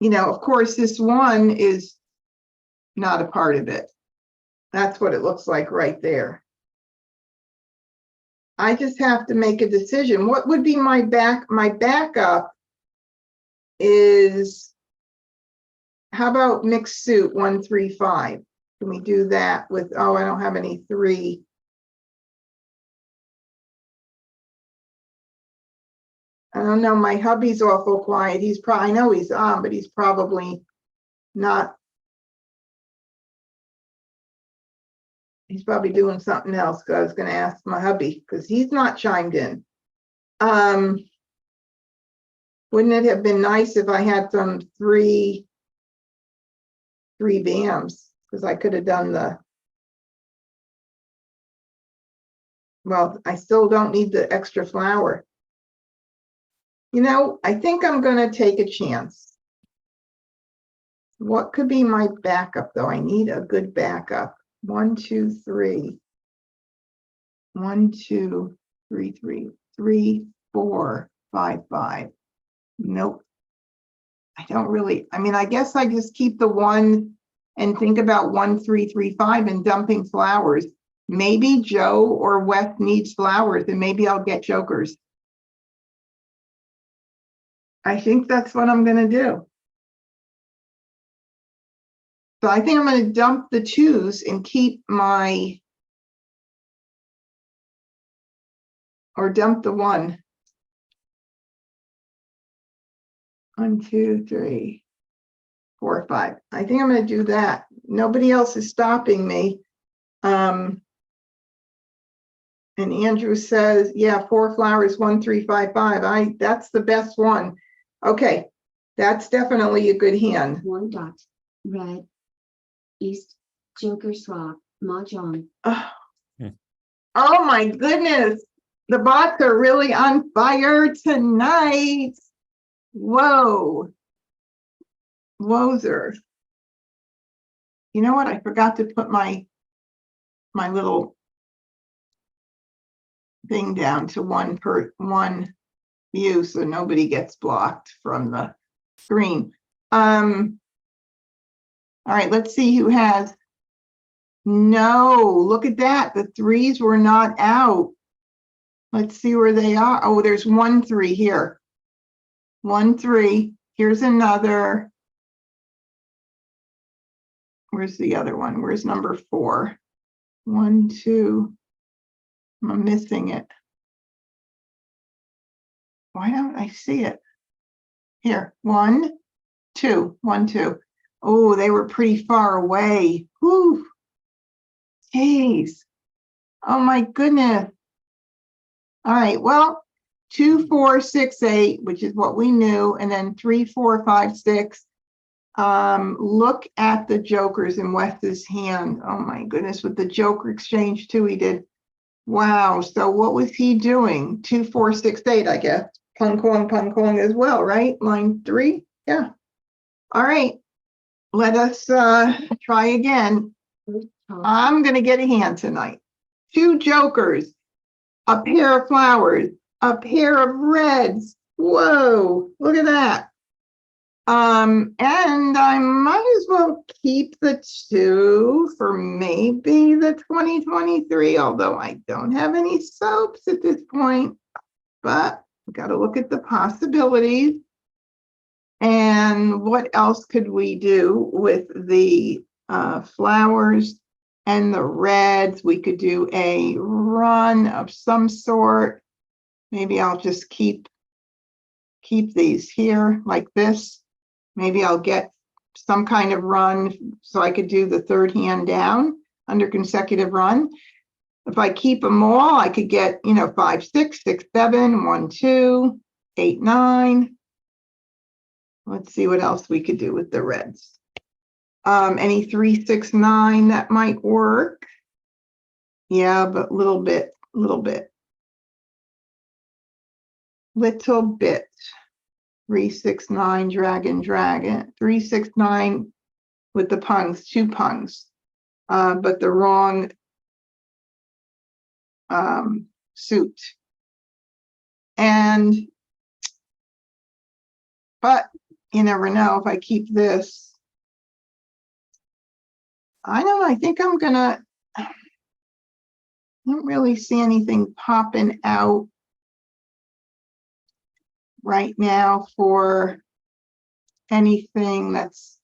A: you know, of course, this 1 is not a part of it. That's what it looks like right there. I just have to make a decision. What would be my backup is, how about mixed suit 1, 3, 5? Can we do that with, oh, I don't have any 3. I don't know, my hubby's awful quiet. He's probably, I know he's on, but he's probably not. He's probably doing something else, because I was going to ask my hubby, because he's not chimed in. Wouldn't it have been nice if I had some 3 bams? Because I could have done the, well, I still don't need the extra flower. You know, I think I'm going to take a chance. What could be my backup, though? I need a good backup. 1, 2, 3. 1, 2, 3, 3. 3, 4, 5, 5. Nope. I don't really, I mean, I guess I just keep the 1 and think about 1, 3, 3, 5 and dumping flowers. Maybe Joe or Wes needs flowers and maybe I'll get jokers. I think that's what I'm going to do. So I think I'm going to dump the 2s and keep my, or dump the 1. 1, 2, 3, 4, 5. I think I'm going to do that. Nobody else is stopping me. And Andrew says, yeah, 4 flowers, 1, 3, 5, 5. That's the best one. Okay, that's definitely a good hand.
B: 1 dot. Red. East. Joker swap. Mahjong.
A: Oh my goodness. The bots are really on fire tonight. Whoa. Wozer. You know what? I forgot to put my little thing down to 1 per 1 view so nobody gets blocked from the screen. All right, let's see who has. No, look at that. The 3s were not out. Let's see where they are. Oh, there's 1, 3 here. 1, 3. Here's another. Where's the other one? Where's number 4? 1, 2. I'm missing it. Why don't I see it? Here, 1, 2, 1, 2. Oh, they were pretty far away. Whew. Jeez. Oh my goodness. All right, well, 2, 4, 6, 8, which is what we knew, and then 3, 4, 5, 6. Look at the jokers in Wes's hand. Oh my goodness, with the joker exchange too, he did. Wow, so what was he doing? 2, 4, 6, 8, I guess. Pung Kong as well, right? Line 3, yeah. All right, let us try again. I'm gonna get a hand tonight. 2 jokers, a pair of flowers, a pair of reds. Whoa, look at that. And I might as well keep the 2 for maybe the 2023, although I don't have any soaps at this point, but got to look at the possibilities. And what else could we do with the flowers and the reds? We could do a run of some sort. Maybe I'll just keep these here like this. Maybe I'll get some kind of run so I could do the 3rd hand down under consecutive run. If I keep them all, I could get, 5, 6, 6, 7, 1, 2, 8, 9. Let's see what else we could do with the reds. Any 3, 6, 9 that might work. Yeah, but little bit. 3, 6, 9, dragon. 3, 6, 9 with the pungs, 2 pungs, but the wrong suit. But you never know if I keep this. I don't know, I think I'm gonna, I don't really see anything popping out right now for anything that's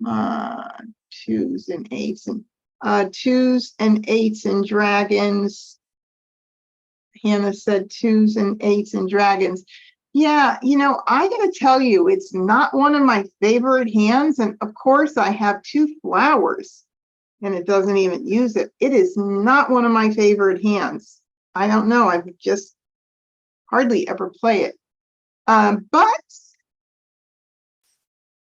A: 2s and 8s and 2s and 8s and dragons. Hannah said 2s and 8s and dragons. Yeah, I gotta tell you, it's not one of my favorite hands. And of course I have 2 flowers and it doesn't even use it. It is not one of my favorite hands. I don't know, I've just hardly ever play it. But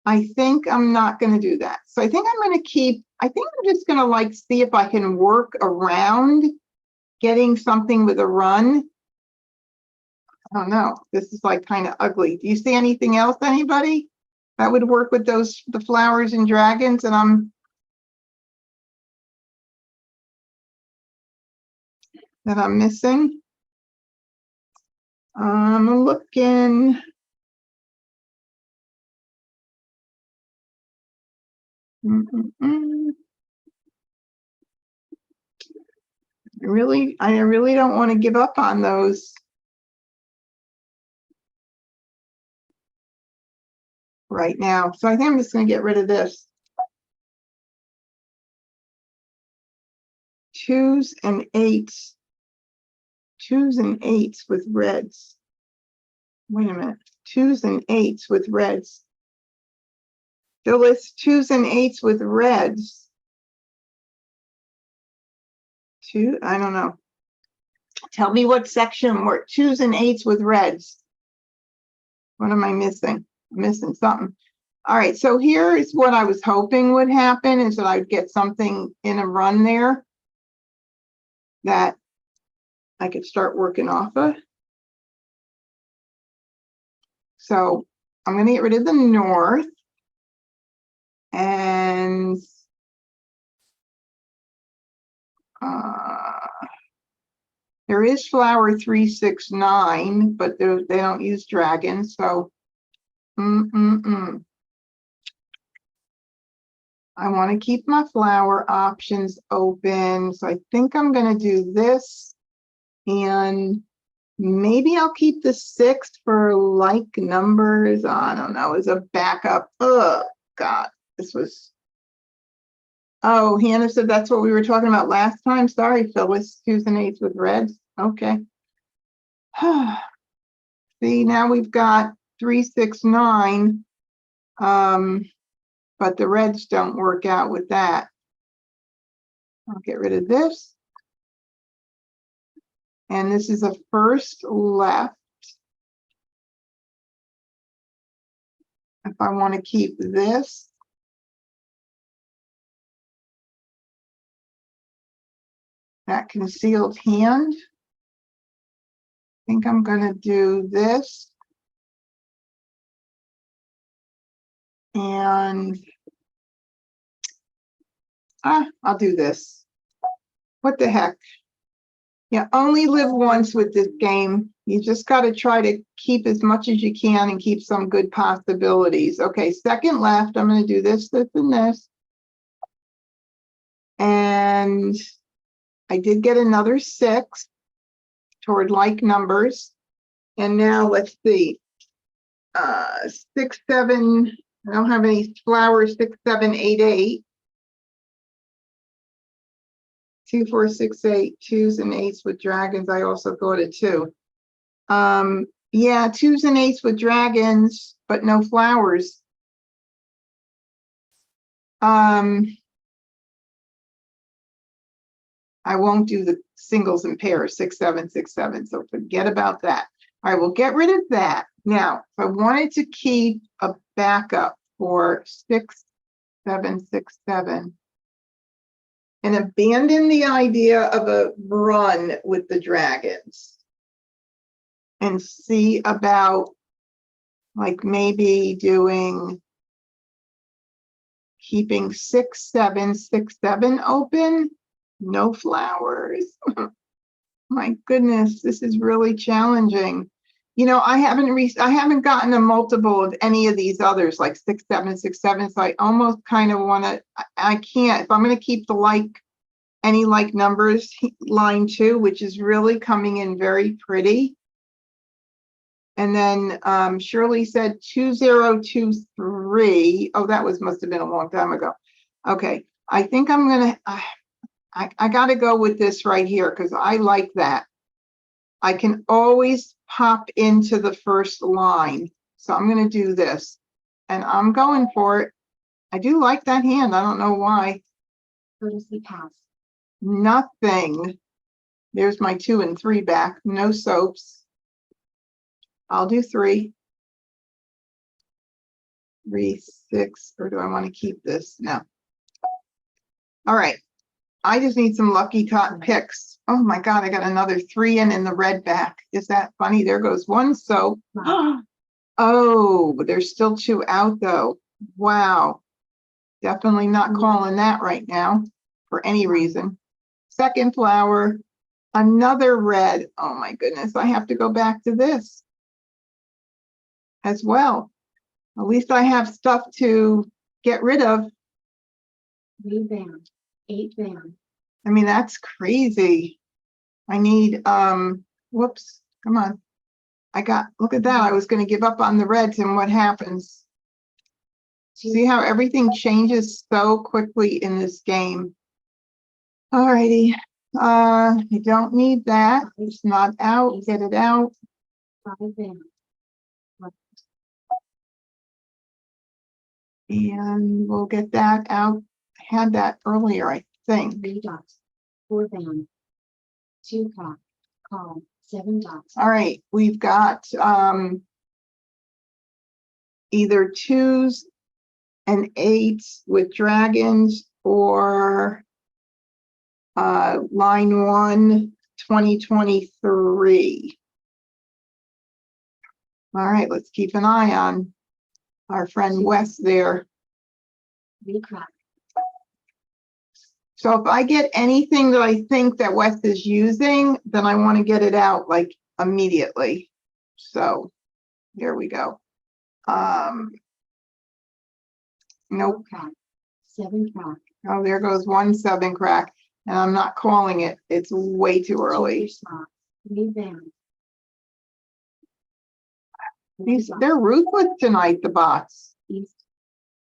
A: I think I'm not going to do that. So I think I'm going to keep, I think I'm just going to see if I can work around getting something with a run. I don't know. This is kind of ugly. Do you see anything else, anybody? That would work with the flowers and dragons, and that I'm missing. I'm looking. I really don't want to give up on those right now. So I think I'm just going to get rid of this. 2s and 8s. 2s and 8s with reds. Wait a minute. 2s and 8s with reds. Phyllis, 2s and 8s with reds. I don't know. Tell me what section were 2s and 8s with reds. What am I missing? I'm missing something. All right, so here is what I was hoping would happen, is that I'd get something in a run there that I could start working off of. So I'm going to get rid of the north. And there is flower 369, but they don't use dragons. So I want to keep my flower options open. So I think I'm going to do this And maybe I'll keep the 6 for like numbers. I don't know, as a backup. Oh, God, this was. Oh, Hannah said that's what we were talking about last time. Sorry, Phyllis, 2s and 8s with reds. Okay. See, now we've got 3, 6, 9. But the reds don't work out with that. I'll get rid of this. And this is a first left. If I want to keep this. That concealed hand. I think I'm going to do this. And I'll do this. What the heck? You only live once with this game. You just got to try to keep as much as you can and keep some good possibilities. Okay, second left, I'm going to do this, this, and this. And I did get another 6 toward like numbers. And now let's see. 6, 7, I don't have any flowers, 6, 7, 8, 8. 2, 4, 6, 8, 2s and 8s with dragons. I also thought it too. Yeah, 2s and 8s with dragons, but no flowers. I won't do the singles and pairs, 6, 7, 6, 7. So forget about that. All right, we'll get rid of that. Now, if I wanted to keep a backup for 6, 7, 6, 7, and abandon the idea of a run with the dragons and see about like maybe doing keeping 6, 7, 6, 7 open, no flowers. My goodness, this is really challenging. You know, I haven't gotten a multiple of any of these others, like 6, 7, 6, 7. So I almost kind of want to, I can't, if I'm going to keep the any like numbers line 2, which is really coming in very pretty. And then Shirley said 2023. Oh, that must have been a long time ago. Okay, I think I'm going to, I got to go with this right here because I like that. I can always pop into the first line. So I'm going to do this and I'm going for it. I do like that hand. I don't know why.
B: Courtesy pass.
A: Nothing. There's my 2 and 3 back. No soaps. I'll do 3. 3, 6, or do I want to keep this? No. All right. I just need some lucky cotton picks. Oh my God, I got another 3 in the red back. Is that funny? There goes 1 soap. Oh, there's still 2 out though. Wow. Definitely not calling that right now for any reason. Second flower, another red. Oh my goodness, I have to go back to this as well. At least I have stuff to get rid of.
B: 3 band, 8 band.
A: I mean, that's crazy. I need, whoops, come on. Look at that. I was going to give up on the reds and what happens? See how everything changes so quickly in this game. All righty. I don't need that. It's not out. Get it out.
B: 5 band.
A: And we'll get that out. I had that earlier, I think.
B: 3 dots. 4 band. 2 cock. Call. 7 dots.
A: All right. We've got either 2s and 8s with dragons or line 1, 2023. All right, let's keep an eye on our friend Wes there.
B: 3 crack.
A: So if I get anything that I think that Wes is using, then I want to get it out like immediately. So here we go. Nope.
B: Crack. 7 crack.
A: Oh, there goes 1 7 crack. And I'm not calling it. It's way too early.
B: Three down.
A: They're ruthless tonight, the bots.
B: East.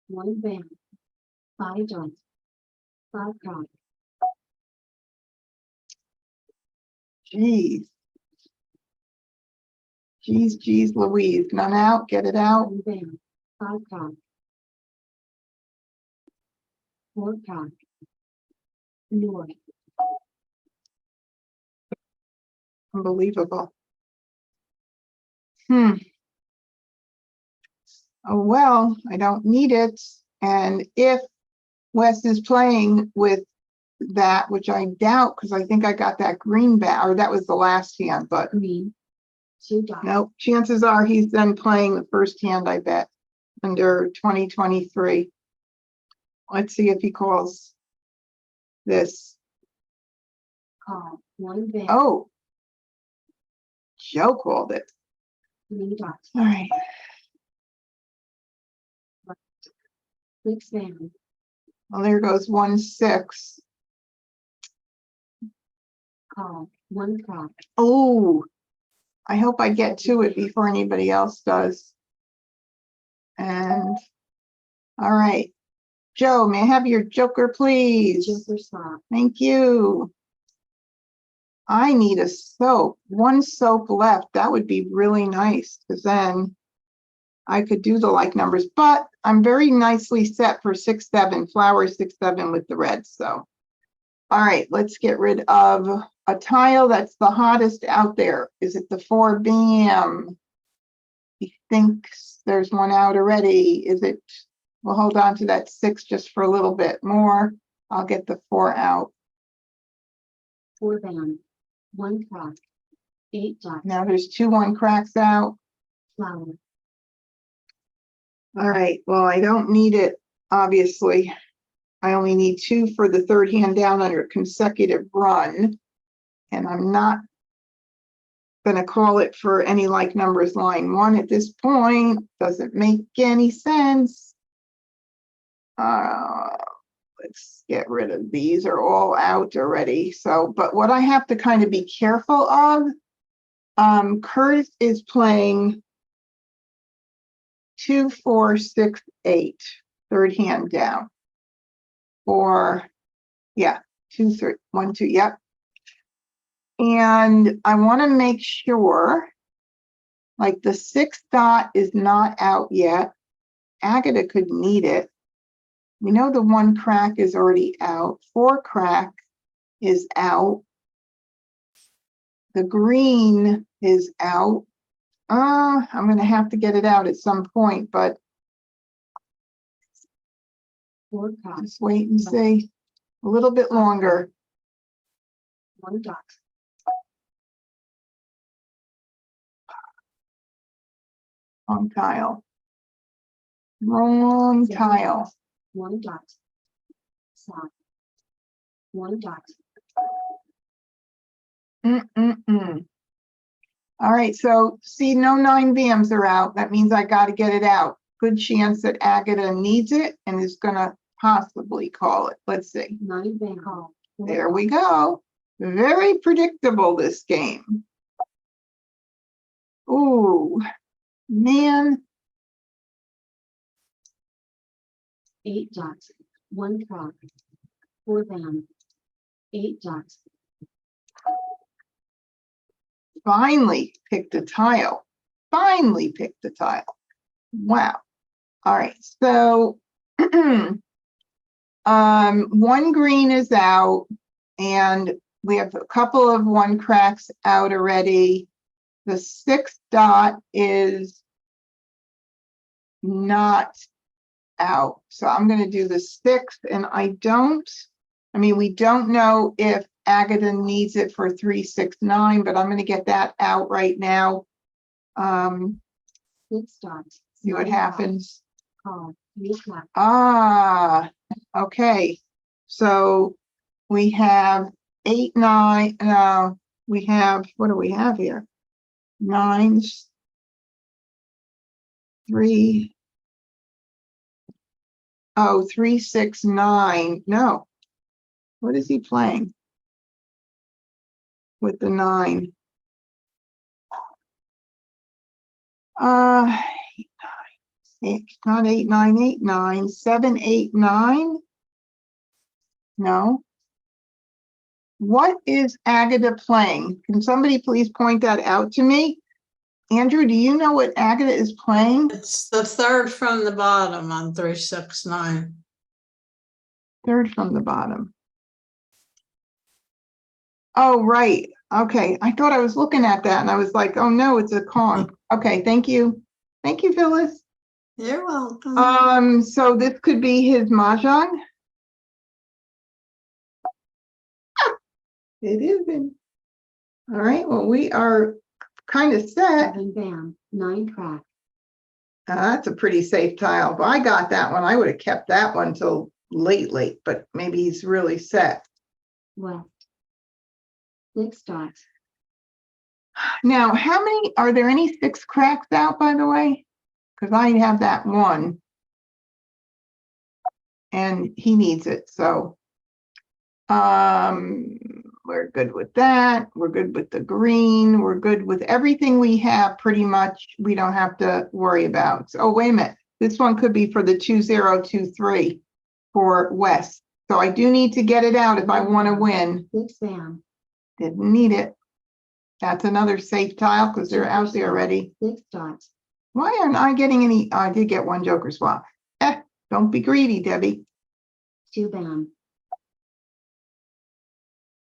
B: One down. Five dots. Five cards.
A: Jeez. Jeez, Louise. None out, get it out.
B: One down. Five cards. Four cards. North.
A: Unbelievable. Oh, well, I don't need it. And if Wes is playing with that, which I doubt, because I think I got that green bat, or that was the last hand, but
B: Green. Two dots.
A: no, chances are he's then playing the first hand, I bet, under 2023. Let's see if he calls this.
B: Call. One down.
A: Oh, Joe called it.
B: Three dots.
A: All right.
B: Six down.
A: Well, there goes 1-6.
B: Call. One card.
A: Oh, I hope I get to it before anybody else does. And, all right. Joe, may I have your joker, please?
B: Joker slot.
A: Thank you. I need a soap. One soap left. That would be really nice, because then I could do the like numbers, but I'm very nicely set for 6-7, flower 6-7 with the red. So, all right, let's get rid of a tile that's the hottest out there. Is it the 4 Bam? He thinks there's one out already. Is it? We'll hold on to that 6 just for a little bit more. I'll get the 4 out.
B: Four down. One card. Eight dots.
A: Now there's 2 1 cracks out.
B: Flower.
A: All right, well, I don't need it, obviously. I only need 2 for the third hand down under consecutive run. And I'm not gonna call it for any like numbers line 1 at this point. Doesn't make any sense. Let's get rid of these, are all out already. So, but what I have to kind of be careful of, Kurt is playing 2, 4, 6, 8, third hand down. Or, yeah, 2, 3, 1, 2, yep. And I want to make sure, like the 6 dot is not out yet. Agatha could need it. We know the 1 crack is already out. 4 crack is out. The green is out. I'm going to have to get it out at some point, but
B: Four cards.
A: just wait and see a little bit longer.
B: One dot.
A: Wrong tile. Wrong
B: Seven
A: tile.
B: dots. One dot. Slot. One dot.
A: All right, so see, no 9 Bams are out. That means I got to get it out. Good chance that Agatha needs it and is going to possibly call it. Let's see.
B: Nine band call.
A: There we go. Very predictable, this game. Ooh, man.
B: Eight dots. One card. Four down. Eight dots.
A: Finally picked a tile. Finally picked a tile. Wow. All right, so 1 green is out, and we have a couple of 1 cracks out already. The 6 dot is not out, so I'm going to do the 6, and we don't know if Agatha needs it for 3, 6, 9, but I'm going to get that out right now.
B: 6 dots.
A: See what happens.
B: Call. Three clock.
A: Okay. So we have 8, 9. We have, what do we have here? 9s. 3. Oh, 3, 6, 9. No. What is he playing with the 9? It's not 8, 9, 8, 9, 7, 8, 9. No. What is Agatha playing? Can somebody please point that out to me? Andrew, do you know what Agatha is playing?
D: It's the third from the bottom on 369.
A: Third from the bottom. Oh, right. Okay. I thought I was looking at that and I was like, oh no, it's a Kong. Okay, thank you. Thank you, Phyllis.
D: You're welcome.
A: So this could be his Mahjong. It isn't. All right, well, we are kind of set.
B: 7 bam, 9 crack,
A: That's a pretty safe tile. If I got that one, I would have kept that one till late, but maybe he's really set.
B: west. 6 dots,
A: Now, how many, are there any 6 cracks out, by the way? Because I have that one. And he needs it, so. We're good with that. We're good with the green. We're good with everything we have pretty much. We don't have to worry about. So, oh, wait a minute. This one could be for the 2023 for West. So I do need to get it out if I want to win.
B: 6 bam,
A: Didn't need it. That's another safe tile because they're out there already.
B: 6 dots,
A: Why aren't I getting any? I did get one Joker swap. Don't be greedy, Debbie.
B: 2 bam,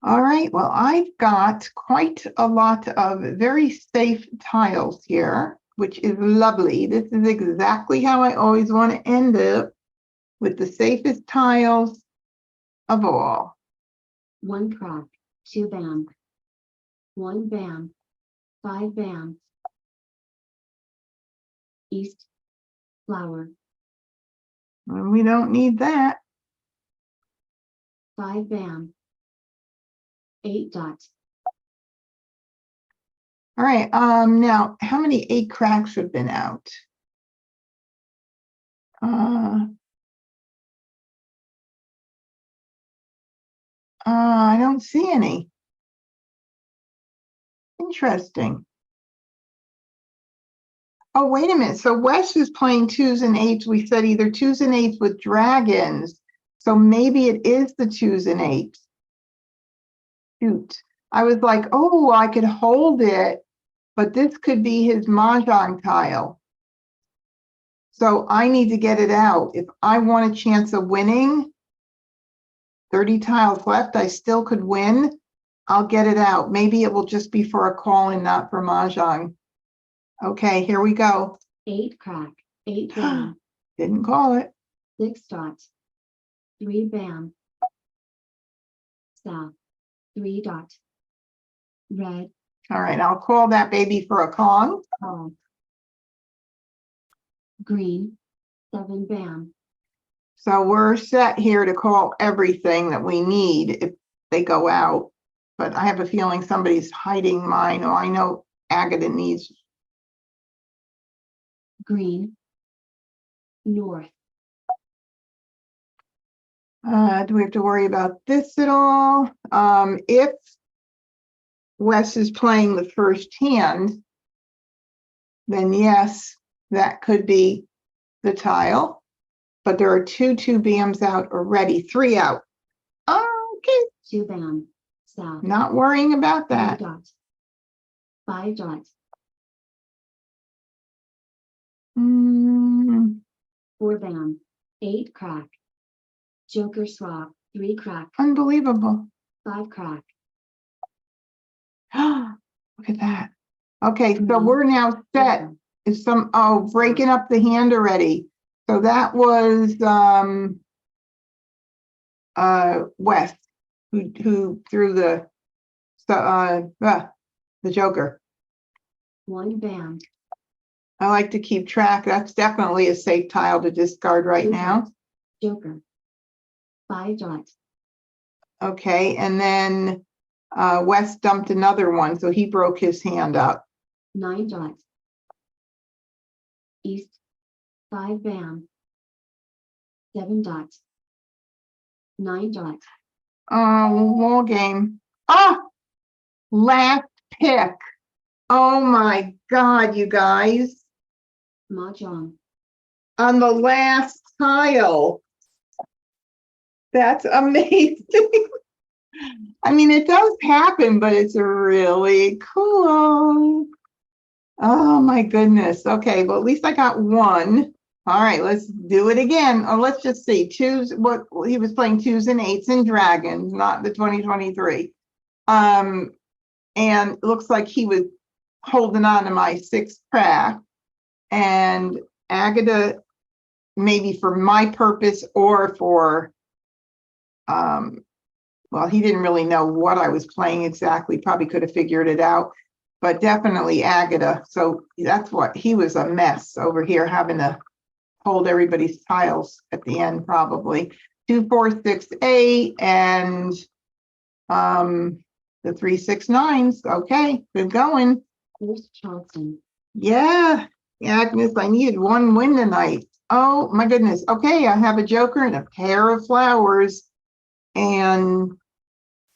A: All right, well, I've got quite a lot of very safe tiles here, which is lovely. This is exactly how I always want to end up, with the safest tiles of all.
B: 1 crack, 2 bam, 1 bam, 5 bam, east, flower,
A: And we don't need that.
B: 5 bam, 8 dots,
A: All right, now, how many 8 cracks have been out? I don't see any. Interesting. Oh, wait a minute. So Wes is playing 2s and 8s. We said either 2s and 8s with dragons. So maybe it is the 2s and 8s. Shoot. I was like, oh, I could hold it, but this could be his Mahjong tile. So I need to get it out. If I want a chance of winning, 30 tiles left, I still could win. I'll get it out. Maybe it will just be for a call and not for Mahjong. Okay, here we go.
B: 8 crack, 8 bam,
A: Didn't call it.
B: 6 dots, 3 bam, south, 3 dots, red,
A: All right, I'll call that baby for a Kong.
B: call, green, 7 bam,
A: So we're set here to call everything that we need if they go out. But I have a feeling somebody's hiding mine. Oh, I know Agatha needs.
B: green, north,
A: Do we have to worry about this at all? If Wes is playing the first hand, then yes, that could be the tile. But there are 2 2BMs out already, 3 out. Okay,
B: 2 bam, south,
A: not worrying about
B: 3
A: that.
B: dots, 5 dots, 4 bam, 8 crack, joker swap, 3 crack,
A: Unbelievable.
B: 5 crack,
A: Look at that. Okay, so
B: Mhm.
A: we're now set.
B: joker,
A: Is some, oh, breaking up the hand already. So that was Wes who threw the Joker.
B: 1 bam,
A: I like to keep track. That's definitely a safe tile to discard right
B: 2
A: now.
B: dots, joker, 5 dots,
A: Okay, and then Wes dumped another one, so he broke his hand up.
B: 9 dots, east, 5 bam, 7 dots, 9 dots,
A: Wall game. Ah, last pick. Oh my God, you guys.
B: Mahjong.
A: on the last tile. That's amazing. I mean, it does happen, but it's really cool. Oh my goodness. Okay, well, at least I got one. All right, let's do it again. Oh, let's just see. Twos, what he was playing twos and eights and dragons, not the 2023. And it looks like he was holding on to my sixth crack. And Agata, maybe for my purpose or for well, he didn't really know what I was playing exactly, probably could have figured it out, but definitely Agata. So that's what he was, a mess over here, having to hold everybody's tiles at the end, probably. 2, 4, 6, 8, and the 3, 6, 9s. Okay, good going.
B: Chris Charlton.
A: Yeah, Agnes, I needed one win tonight. Oh my goodness. Okay, I have a joker and a pair of flowers. And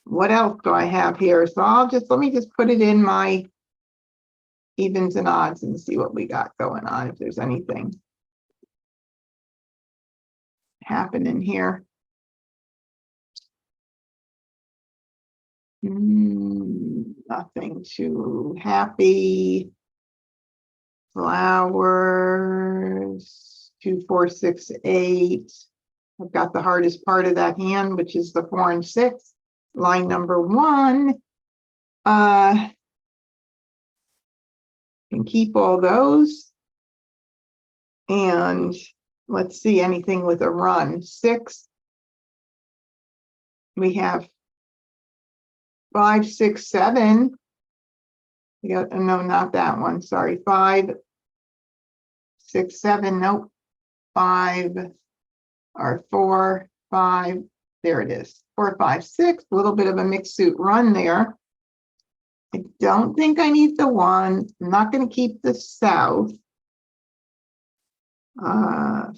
A: what else do I have here? So let me just put it in my evens and odds and see what we got going on, if there's anything happening here. Nothing too happy. Flowers, 2, 4, 6, 8. I've got the hardest part of that hand, which is the 4 and 6. Line number 1. Can keep all those. And let's see, anything with a run. 6. We have 5, 6, 7. We got, no, not that one. Sorry. 5, 6, 7. Nope. 5 or 4, 5. There it is. 4, 5, 6. A little bit of a mixed suit run there. I don't think I need the 1. I'm not going to keep the south. 5,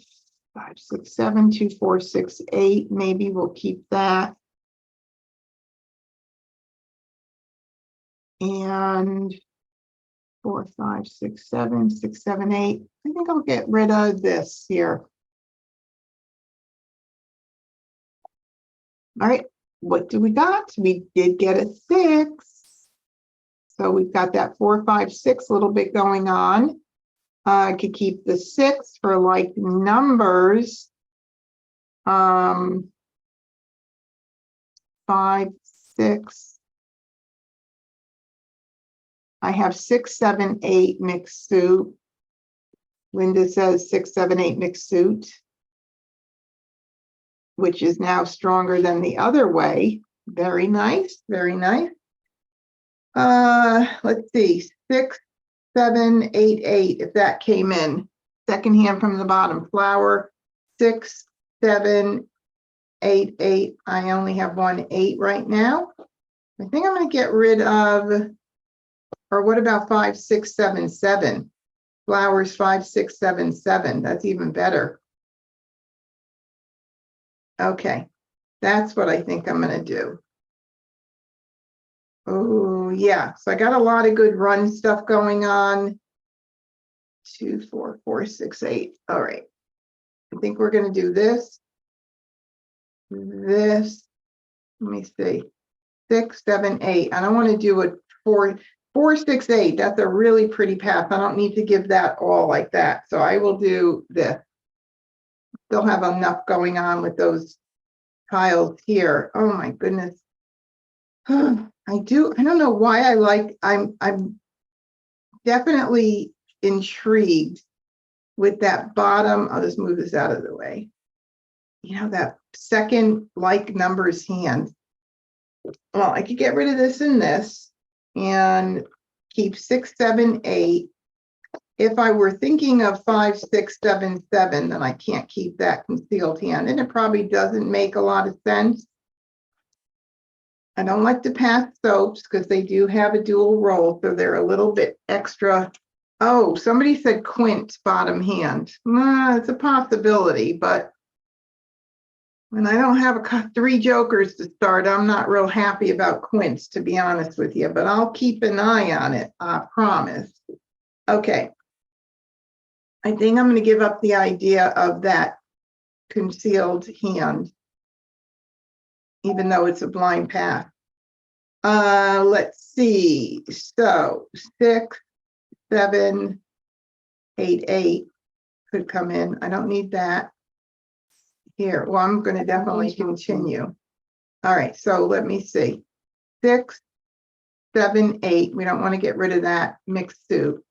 A: 6, 7, 2, 4, 6, 8. Maybe we'll keep that. And 4, 5, 6, 7, 6, 7, 8. I think I'll get rid of this here. All right, what do we got? We did get a 6. So we've got that 4, 5, 6 a little bit going on. I could keep the 6 for like numbers. 5, 6. I have 6, 7, 8 mixed suit. Linda says 6, 7, 8 mixed suit, which is now stronger than the other way. Very nice, very nice. Let's see, 6, 7, 8, 8, if that came in. Second hand from the bottom, flower, 6, 7, 8, 8. I only have 1 8 right now. I think I'm going to get rid of, or what about 5, 6, 7, 7? Flowers 5, 6, 7, 7. That's even better. Okay, that's what I think I'm going to do. Oh, yeah. So I got a lot of good run stuff going on. 2, 4, 4, 6, 8. All right. I think we're going to do this. This. Let me see. 6, 7, 8. I don't want to do a 4, 4, 6, 8. That's a really pretty path. I don't need to give that all like that. So I will do this. Still have enough going on with those tiles here. Oh my goodness. I don't know why I like, I'm definitely intrigued with that bottom. I'll just move this out of the way. You know, that second like numbers hand. Well, I could get rid of this and this and keep 6, 7, 8. If I were thinking of 5, 6, 7, 7, then I can't keep that concealed hand. And it probably doesn't make a lot of sense. I don't like to pass soaps because they do have a dual roll, so they're a little bit extra. Oh, somebody said quint bottom hand. It's a possibility, but when I don't have 3 jokers to start, I'm not real happy about quints, to be honest with you, but I'll keep an eye on it, I promise. Okay. I think I'm going to give up the idea of that concealed hand, even though it's a blind path. Let's see. So 6, 7, 8, 8 could come in. I don't need that here. Well, I'm going to definitely continue. All right. So let me see. 6, 7, 8. We don't want to get rid of that mixed suit.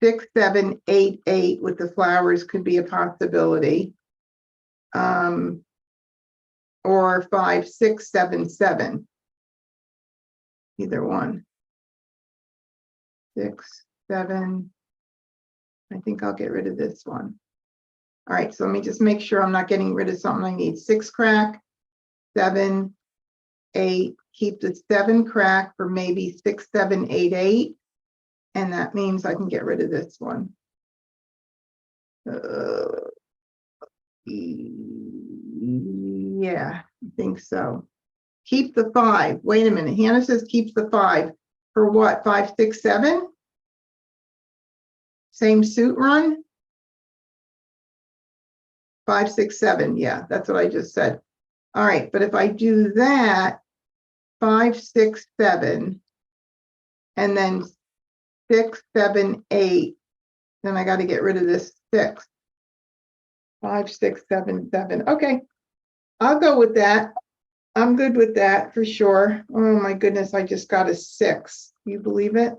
A: 6, 7, 8, 8 with the flowers could be a possibility. Or 5, 6, 7, 7. Either one. 6, 7. I think I'll get rid of this one. All right, so let me just make sure I'm not getting rid of something I need. 6 crack, 7, 8. Keep the 7 crack for maybe 6, 7, 8, 8. And that means I can get rid of this one. Yeah, I think so. Keep the 5. Wait a minute. Hannah says keeps the 5. For what? 5, 6, 7? Same suit run? 5, 6, 7. Yeah, that's what I just said. All right, but if I do that, 5, 6, 7, and then 6, 7, 8, then I got to get rid of this 6. 5, 6, 7, 7. Okay, I'll go with that. I'm good with that for sure. Oh my goodness, I just got a 6. You believe it?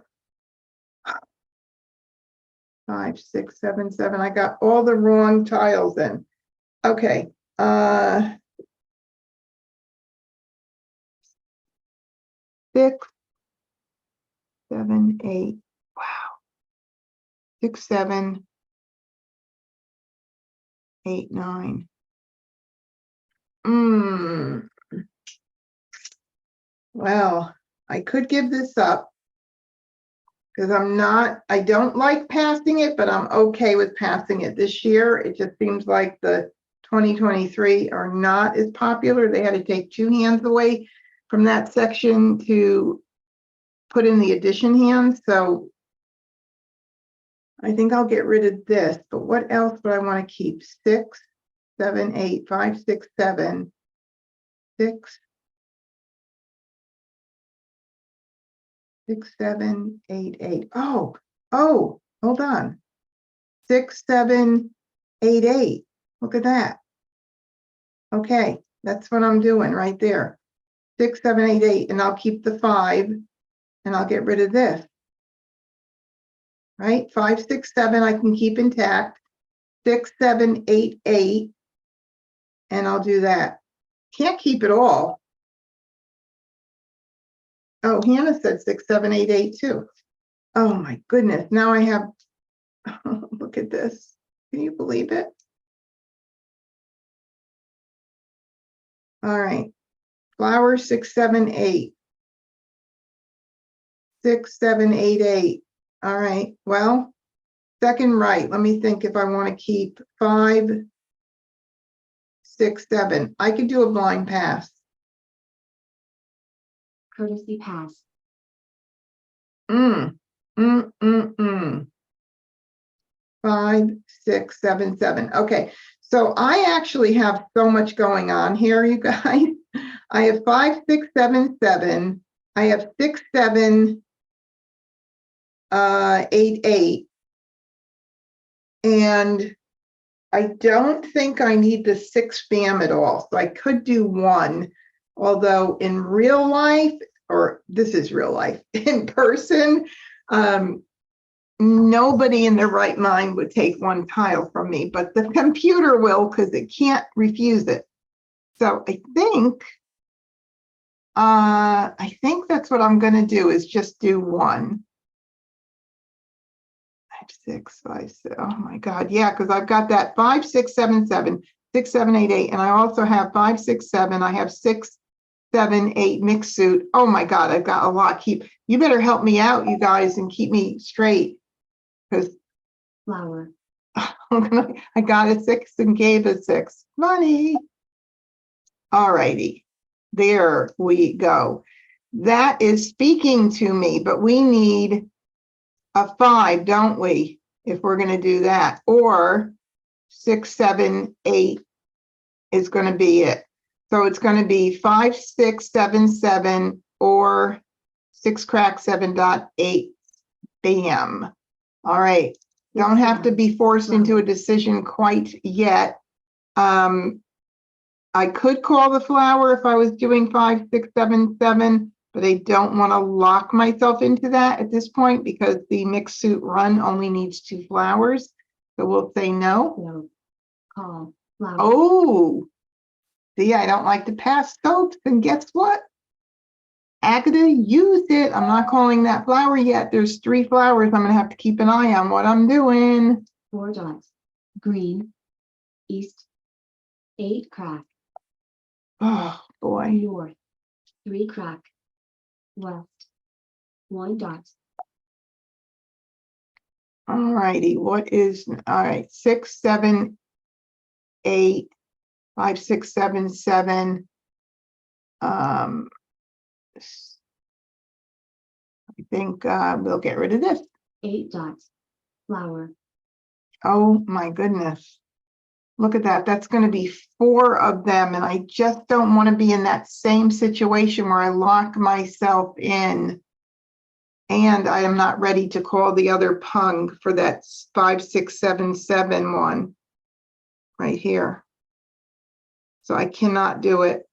A: 5, 6, 7, 7. I got all the wrong tiles in. Okay. 6, 7, 8. Wow. 6, 7, 8, 9. Well, I could give this up because I don't like passing it, but I'm okay with passing it this year. It just seems like the 2023 are not as popular. They had to take 2 hands away from that section to put in the addition hands. So I think I'll get rid of this, but what else do I want to keep? 6, 7, 8, 5, 6, 7, 6, 6, 7, 8, 8. Oh, hold on. 6, 7, 8, 8. Look at that. Okay, that's what I'm doing right there. 6, 7, 8, 8, and I'll keep the 5, and I'll get rid of this. Right? 5, 6, 7, I can keep intact. 6, 7, 8, 8, and I'll do that. Can't keep it all. Oh, Hannah said 6, 7, 8, 8 too. Oh my goodness. Now I have, look at this. Can you believe it? All right. Flower 6, 7, 8. 6, 7, 8, 8. All right. Well, second right. Let me think if I want to keep 5, 6, 7. I could do a blind pass.
B: Courtesy pass.
A: 5, 6, 7, 7. Okay, so I actually have so much going on here, you guys. I have 5, 6, 7, 7. I have 6, 7, 8, 8. And I don't think I need the 6 fam at all. So I could do 1, although in real life, or this is real life, in person, nobody in their right mind would take 1 tile from me, but the computer will because it can't refuse it. So I think that's what I'm going to do is just do 1. 5, 6, 5, 6. Oh my God. Yeah, because I've got that 5, 6, 7, 7, 6, 7, 8, 8. And I also have 5, 6, 7. I have 6, 7, 8 mixed suit. Oh my God, I've got a lot. You better help me out, you guys, and keep me straight. Because
B: Flower.
A: I got a 6 and gave a 6. Money. All righty. There we go. That is speaking to me, but we need a 5, don't we? if we're gonna do that, or 6, 7, 8 is gonna be it. So it's gonna be 5, 6, 7, 7, or 6 crack 7.8 bam. All right, don't have to be forced into a decision quite yet. I could call the flower if I was doing 5, 6, 7, 7, but I don't want to lock myself into that at this point because the mixed suit run only needs 2 flowers. So we'll say no.
B: So, call, flower.
A: Oh, see, I don't like to pass soaps, and guess what? Agatha used it. I'm not calling that flower yet. There's 3 flowers. I'm gonna have to keep an eye on what I'm doing.
B: 4 dots. Green, east, 8 crack,
A: Oh, boy.
B: north, 3 crack, west, 1 dot,
A: All righty, what is, all right, 6, 7, 8, 5, 6, 7, 7. I think we'll get rid of this.
B: 8 dots, flower,
A: Oh my goodness. Look at that. That's going to be 4 of them. And I just don't want to be in that same situation where I lock myself in. And I am not ready to call the other pung for that 5, 6, 7, 7 one right here. So I cannot do it.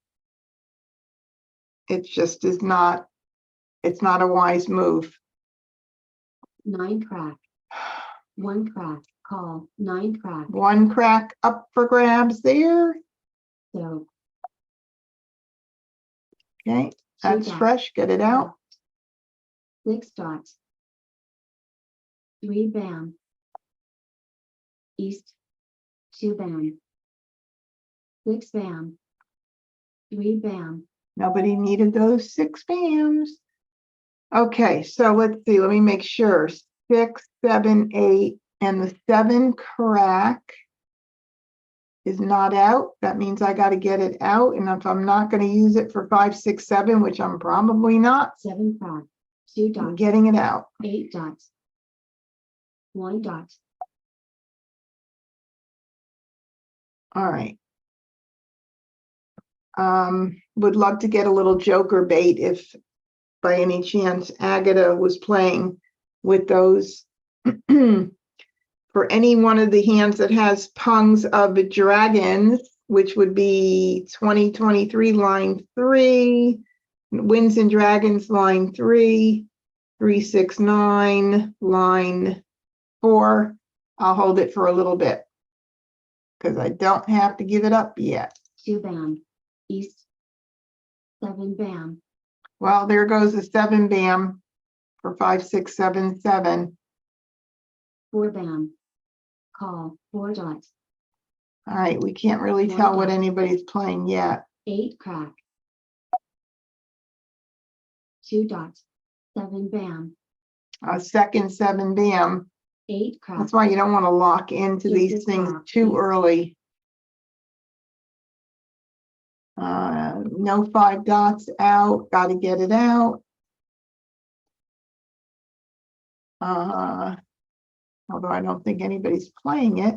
A: It just is not, it's not a wise move.
B: 9 crack, 1 crack, call, 9 crack,
A: 1 crack up for grabs there.
B: so,
A: Okay,
B: 2
A: that's
B: dots,
A: fresh. Get it out.
B: 6 dots, 3 bam, east, 2 bam, 6 bam, 3 bam,
A: Nobody needed those 6 bams. Okay, so let's see. Let me make sure. 6, 7, 8, and the 7 crack is not out. That means I got to get it out. And if I'm not going to use it for 5, 6, 7, which I'm probably not,
B: 7 crack, 2
A: I'm
B: dots,
A: getting it out.
B: 8 dots, 1 dot,
A: All right. Would love to get a little joker bait if by any chance Agatha was playing with those. For any one of the hands that has pungs of dragons, which would be 2023 line 3, winds and dragons line 3, 369 line 4. I'll hold it for a little bit because I don't have to give it up yet.
B: 2 bam, east, 7 bam,
A: Well, there goes the 7 bam for 5, 6, 7, 7.
B: 4 bam, call, 4 dots,
A: All right, we can't really
B: One
A: tell what
B: dot.
A: anybody's playing yet.
B: 8 crack, 2 dots, 7 bam,
A: A second 7 bam.
B: 8 crack,
A: That's why you don't want to lock into
B: Give
A: these
B: this
A: things
B: lock,
A: too
B: please.
A: early. No 5 dots out, got to get it out. Although I don't think anybody's playing it.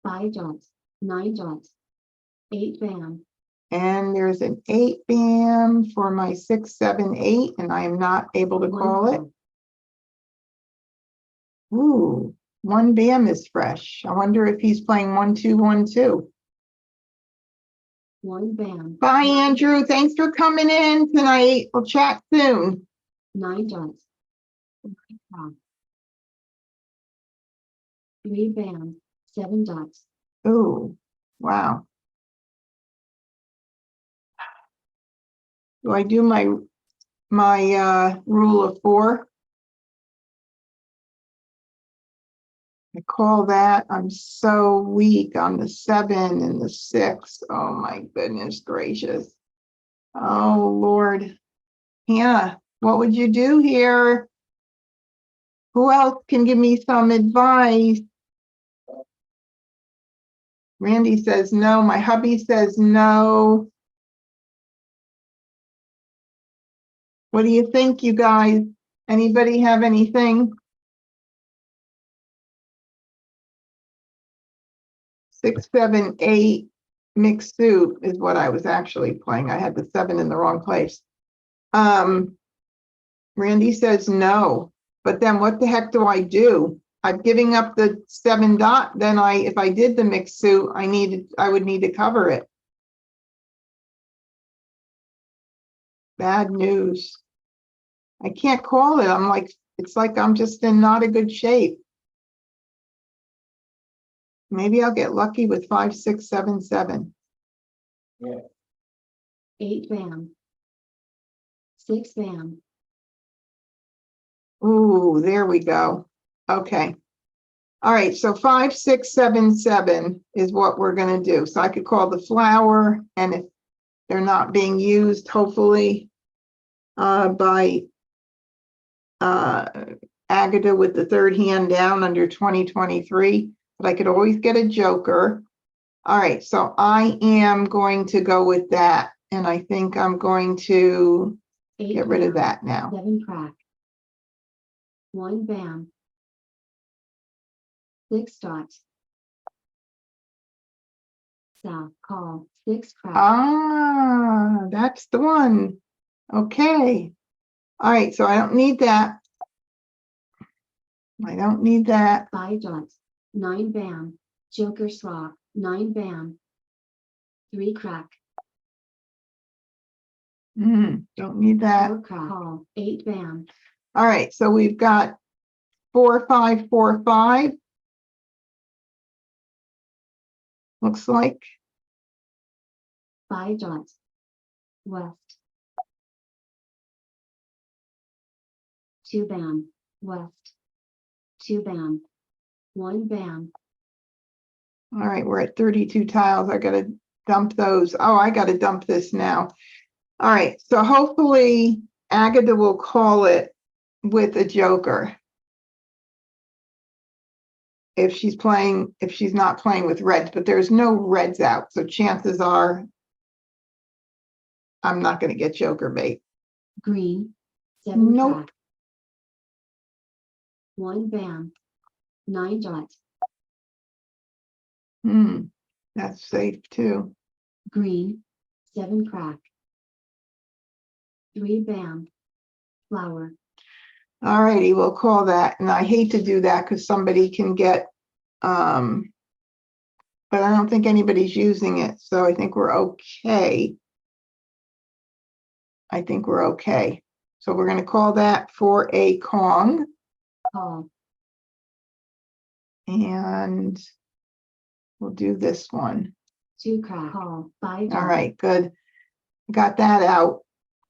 B: 5 dots, 9 dots, 8 bam,
A: And there's an 8 bam for my 6, 7, 8, and I am not able to
B: 1
A: call it.
B: call,
A: Ooh, 1 bam is fresh. I wonder if he's playing 1, 2, 1, 2.
B: 1 bam,
A: Bye, Andrew. Thanks for coming in tonight. We'll chat soon.
B: 9 dots, 9 crack, 3 bam, 7 dots,
A: Ooh, wow. Do I do my rule of 4? I call that. I'm so weak on the 7 and the 6. Oh my goodness gracious. Oh Lord. Hannah, what would you do here? Who else can give me some advice? Randy says no. My hubby says no. What do you think, you guys? Anybody have anything? 6, 7, 8 mixed soup is what I was actually playing. I had the 7 in the wrong place. Randy says no, but then what the heck do I do? I'm giving up the 7 dot. Then if I did the mixed suit, I would need to cover it. Bad news. I can't call it. It's like I'm just in not a good shape. Maybe I'll get lucky with 5, 6, 7, 7.
B: 8 bam. 6 bam.
A: Ooh, there we go. Okay. All right, so 5, 6, 7, 7 is what we're going to do. So I could call the flower, and if they're not being used, hopefully by Agatha with the 3rd hand down under 2023, but I could always get a joker. All right, so I am going to go with that, and I think I'm going to
B: 8
A: get rid of
B: bam.
A: that now.
B: 7 crack. 1 bam. 6 dot. South call. 6 crack.
A: Ah, that's the one. Okay. All right, so I don't need that. I don't need that.
B: 5 dot. 9 bam. Joker swap. 9 bam. 3 crack.
A: Don't need that.
B: 4 crack. Call. 8 bam.
A: All right, so we've got 4, 5, 4, 5. Looks like
B: 5 dot. West. 2 bam. West. 2 bam. 1 bam.
A: all right, we're at 32 tiles. I gotta dump those. Oh, I gotta dump this now. All right, so hopefully Agatha will call it with a joker. If she's not playing with reds, but there's no reds out. So chances are I'm not gonna get joker bait.
B: Green. 7
A: Nope.
B: crack. 1 bam. 9 dot.
A: That's safe too.
B: Green. 7 crack. 3 bam. Flower.
A: All righty, we'll call that. And I hate to do that because somebody can get, but I don't think anybody's using it. So I think we're okay. I think we're okay. So we're going to call that for a Kong.
B: Call.
A: And we'll do this one.
B: 2 crack. Call. 5 dot.
A: All right, good. Got that out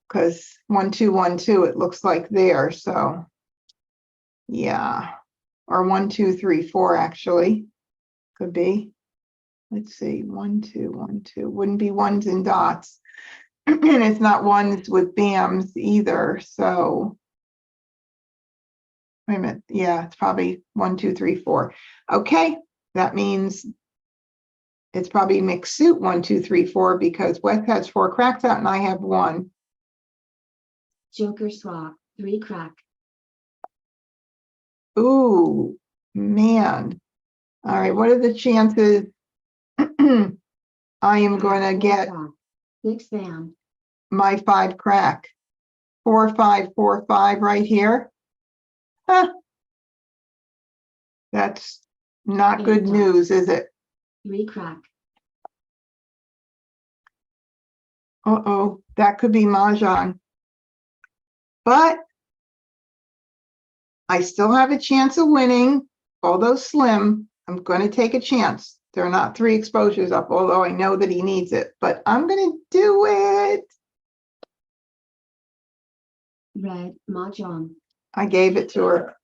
A: because 1, 2, 1, 2, it looks like there. So yeah, or 1, 2, 3, 4 actually could be. Let's see, 1, 2, 1, 2. Wouldn't be ones and dots. And it's not ones with BAMs either. So wait a minute. Yeah, it's probably 1, 2, 3, 4. Okay, that means it's probably mixed suit 1, 2, 3, 4 because Wes has 4 cracks out and I have 1.
B: Joker swap. 3 crack.
A: Ooh, man. All right, what are the chances I am going to
B: 4
A: get
B: crack. 6 bam.
A: my 5 crack? 4, 5, 4, 5 right here. Huh. That's not good news, is it?
B: 3 crack.
A: Uh-oh, that could be Mahjong. But I still have a chance of winning, although slim. I'm going to take a chance. There are not 3 exposures up, although I know that he needs it, but I'm going to do it.
B: Red. Mahjong.
A: I gave it to her.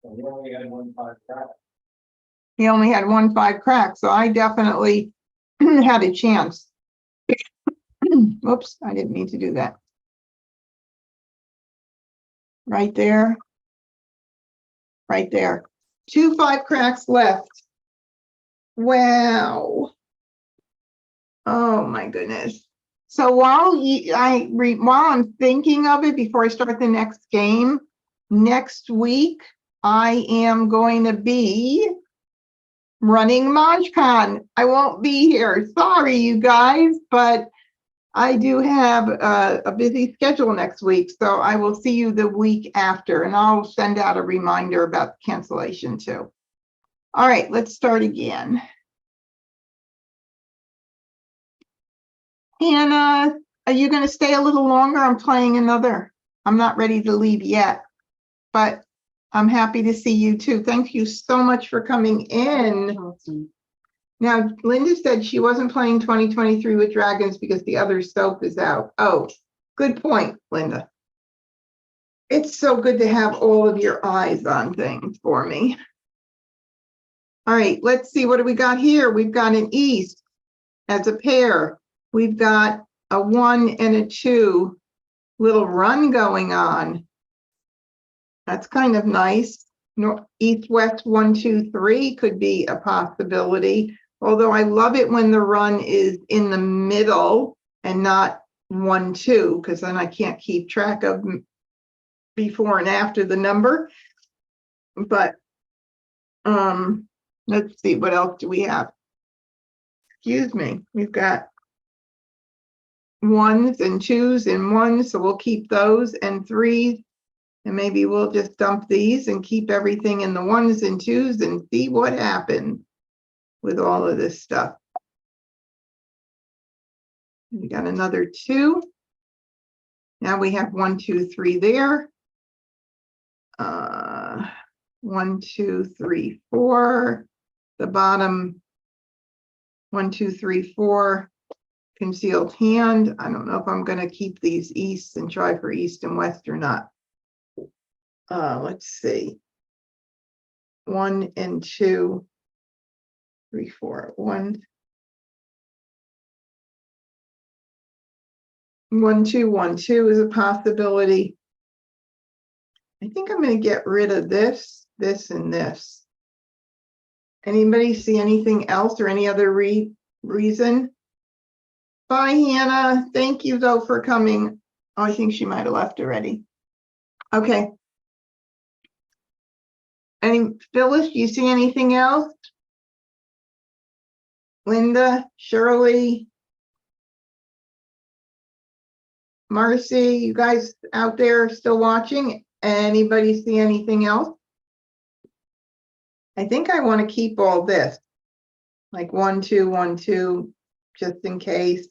E: He only had 1 5 crack.
A: He only had 1 5 crack, so I definitely had a chance. Whoops, I didn't mean to do that. Right there. Right there. 2 5 cracks left. Wow. Oh my goodness. So while I'm thinking of it before I start the next game, next week, I am going to be running MahjCon. I won't be here. Sorry, you guys, but I do have a busy schedule next week, so I will see you the week after, and I'll send out a reminder about the cancellation too. All right, let's start again. Hannah, are you going to stay a little longer? I'm playing another. I'm not ready to leave yet, but I'm happy to see you too. Thank you so much for coming in.
B: Charleston.
A: Now, Linda said she wasn't playing 2023 with dragons because the other soap is out. Oh, good point, Linda. It's so good to have all of your eyes on things for me. All right, let's see. What do we got here? We've got an east as a pair. We've got a 1 and a 2 little run going on. That's kind of nice. East, west, 1, 2, 3 could be a possibility. Although I love it when the run is in the middle and not 1, 2, because then I can't keep track of before and after the number. But let's see, what else do we have? Excuse me, we've got 1s and 2s and 1s, so we'll keep those, and 3s, and maybe we'll just dump these and keep everything in the 1s and 2s and see what happens with all of this stuff. We got another 2. Now we have 1, 2, 3 there. 1, 2, 3, 4. The bottom 1, 2, 3, 4. Concealed hand. I don't know if I'm going to keep these east and try for east and west or not. Let's see. 1 and 2, 3, 4. 1, 1, 2, 1, 2 is a possibility. I think I'm going to get rid of this, this, and this. Anybody see anything else or any other reason? Bye, Hannah. Thank you, though, for coming. Oh, I think she might have left already. Okay. Phyllis, do you see anything else? Linda, Shirley, Marcy, you guys out there still watching? Anybody see anything else? I think I want to keep all this, like 1, 2, 1, 2, just in case.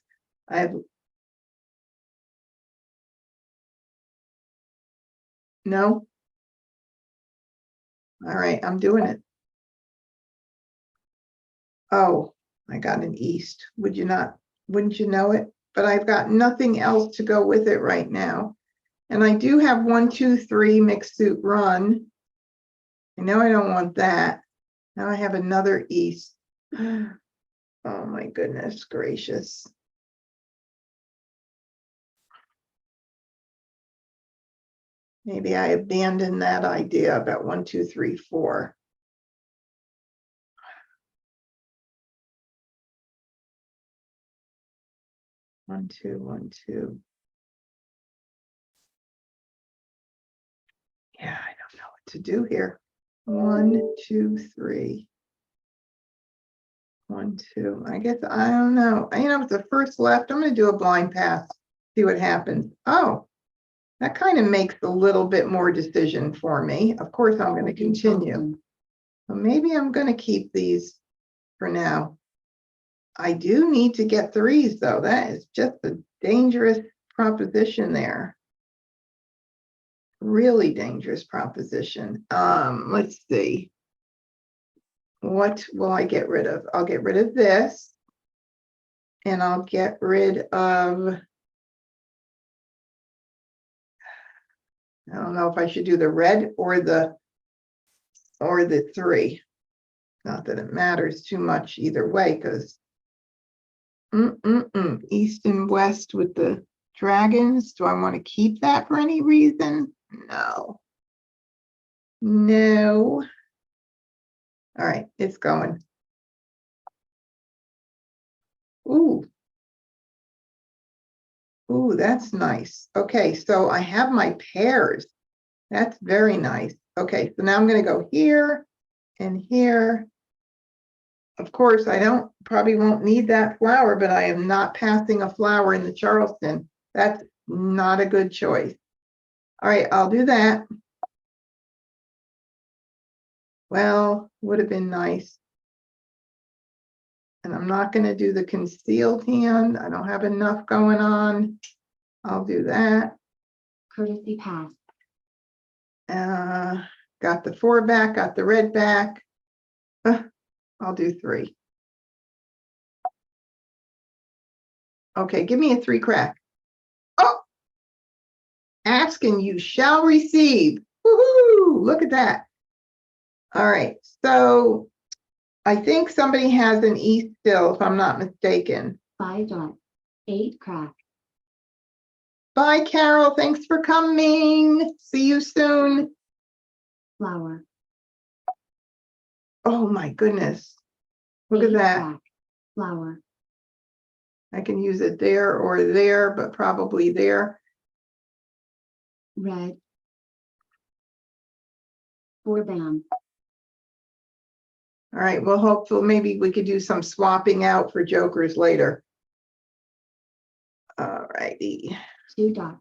A: No? All right, I'm doing it. Oh, I got an east. Wouldn't you know it? But I've got nothing else to go with it right now. And I do have 1, 2, 3 mixed suit run. I know I don't want that. Now I have another east. Oh my goodness gracious. Maybe I abandoned that idea about 1, 2, 3, 4. One, two, 1, 2. Yeah, I don't know what to do here. 1, 2, 3. 1, 2. I guess I don't know. You know, it's the first left. I'm going to do a blind pass. See what happens. Oh, that kind of makes a little bit more decision for me. Of course, I'm going to continue. Well, maybe I'm going to keep these for now. I do need to get 3s, though. That is just a dangerous proposition there. Really dangerous proposition. Let's see. What will I get rid of? I'll get rid of this. And I'll get rid of, I don't know if I should do the red or the 3. Not that it matters too much either way, because east and west with the dragons. Do I want to keep that for any reason? No. No. All right, it's going. Ooh. Ooh, that's nice. Okay, so I have my pairs. That's very nice. Okay, so now I'm gonna go here and here. Of course, I probably won't need that flower, but I am not passing a flower in the Charleston. That's not a good choice. All right, I'll do that. Well, would have been nice. And I'm not gonna do the concealed hand. I don't have enough going on. I'll do that.
B: Courtesy pass.
A: Got the 4 back, got the red back. I'll do 3. Okay, give me a 3 crack. Oh, ask and you shall receive. Woohoo! Look at that. All right, so I think somebody has an east still, if I'm not mistaken.
B: 5 dot. 8 crack.
A: Bye, Carol. Thanks for coming. See you soon.
B: Flower.
A: Oh my goodness. Look
B: 8
A: at that.
B: crack. Flower.
A: I can use it there or there, but probably there.
B: Red. 4 bam.
A: All right, well, hopefully maybe we could do some swapping out for jokers later. All righty.
B: 2 dot.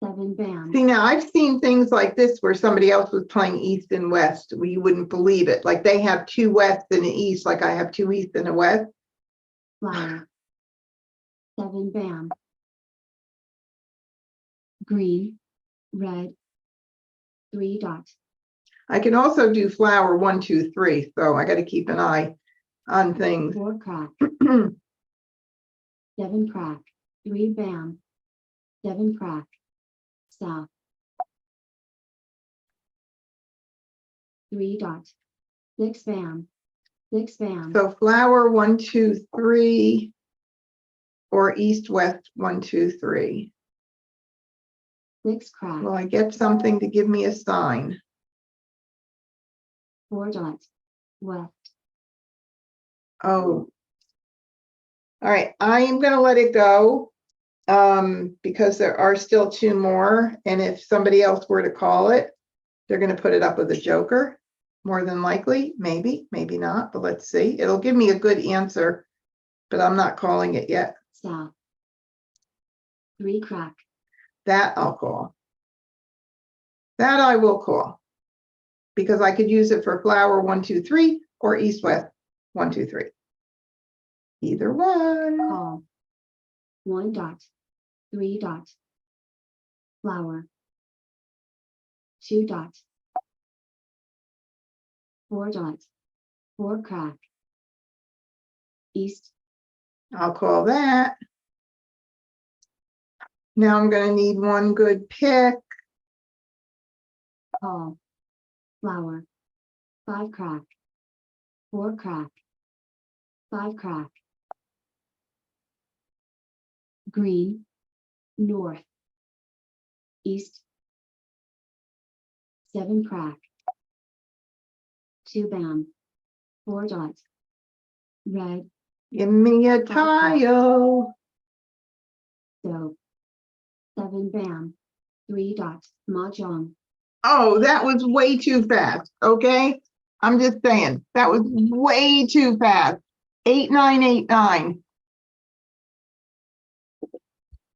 B: 7 bam.
A: See, now I've seen things like this where somebody else was playing east and west. You wouldn't believe it. Like they have 2 west and an east, like I have 2 east and a west.
B: Flower. 7 bam. Green. Red. 3 dot.
A: I can also do flower 1, 2, 3. So I got to keep an eye on things.
B: 4 crack. 7 crack. 3 bam. 7 crack. South. 3 dot. 6 bam. 6 bam.
A: So flower 1, 2, 3, or east, west 1, 2, 3.
B: 6 crack.
A: Will I get something to give me a sign?
B: 4 dot. West.
A: Oh. All right, I am gonna let it go. Because there are still 2 more, and if somebody else were to call it, they're gonna put it up with a joker, more than likely, maybe, maybe not, but let's see. It'll give me a good answer, but I'm not calling it yet.
B: South. 3 crack.
A: That I'll call. That I will call. Because I could use it for flower 1, 2, 3, or east, west 1, 2, 3. Either one.
B: Call. 1 dot. 3 dot. Flower. 2 dot. 4 dot. 4 crack. East.
A: I'll call that. Now I'm gonna need one good pick.
B: Call. Flower. 5 crack. 4 crack. 5 crack. Green. North. East. 7 crack. 2 bam. 4 dot. Red.
A: Give me a tile.
B: So. 7 bam. 3 dot. Mahjong.
A: Oh, that was way too fast, okay? I'm just saying, that was way too fast. 8, 9, 8, 9.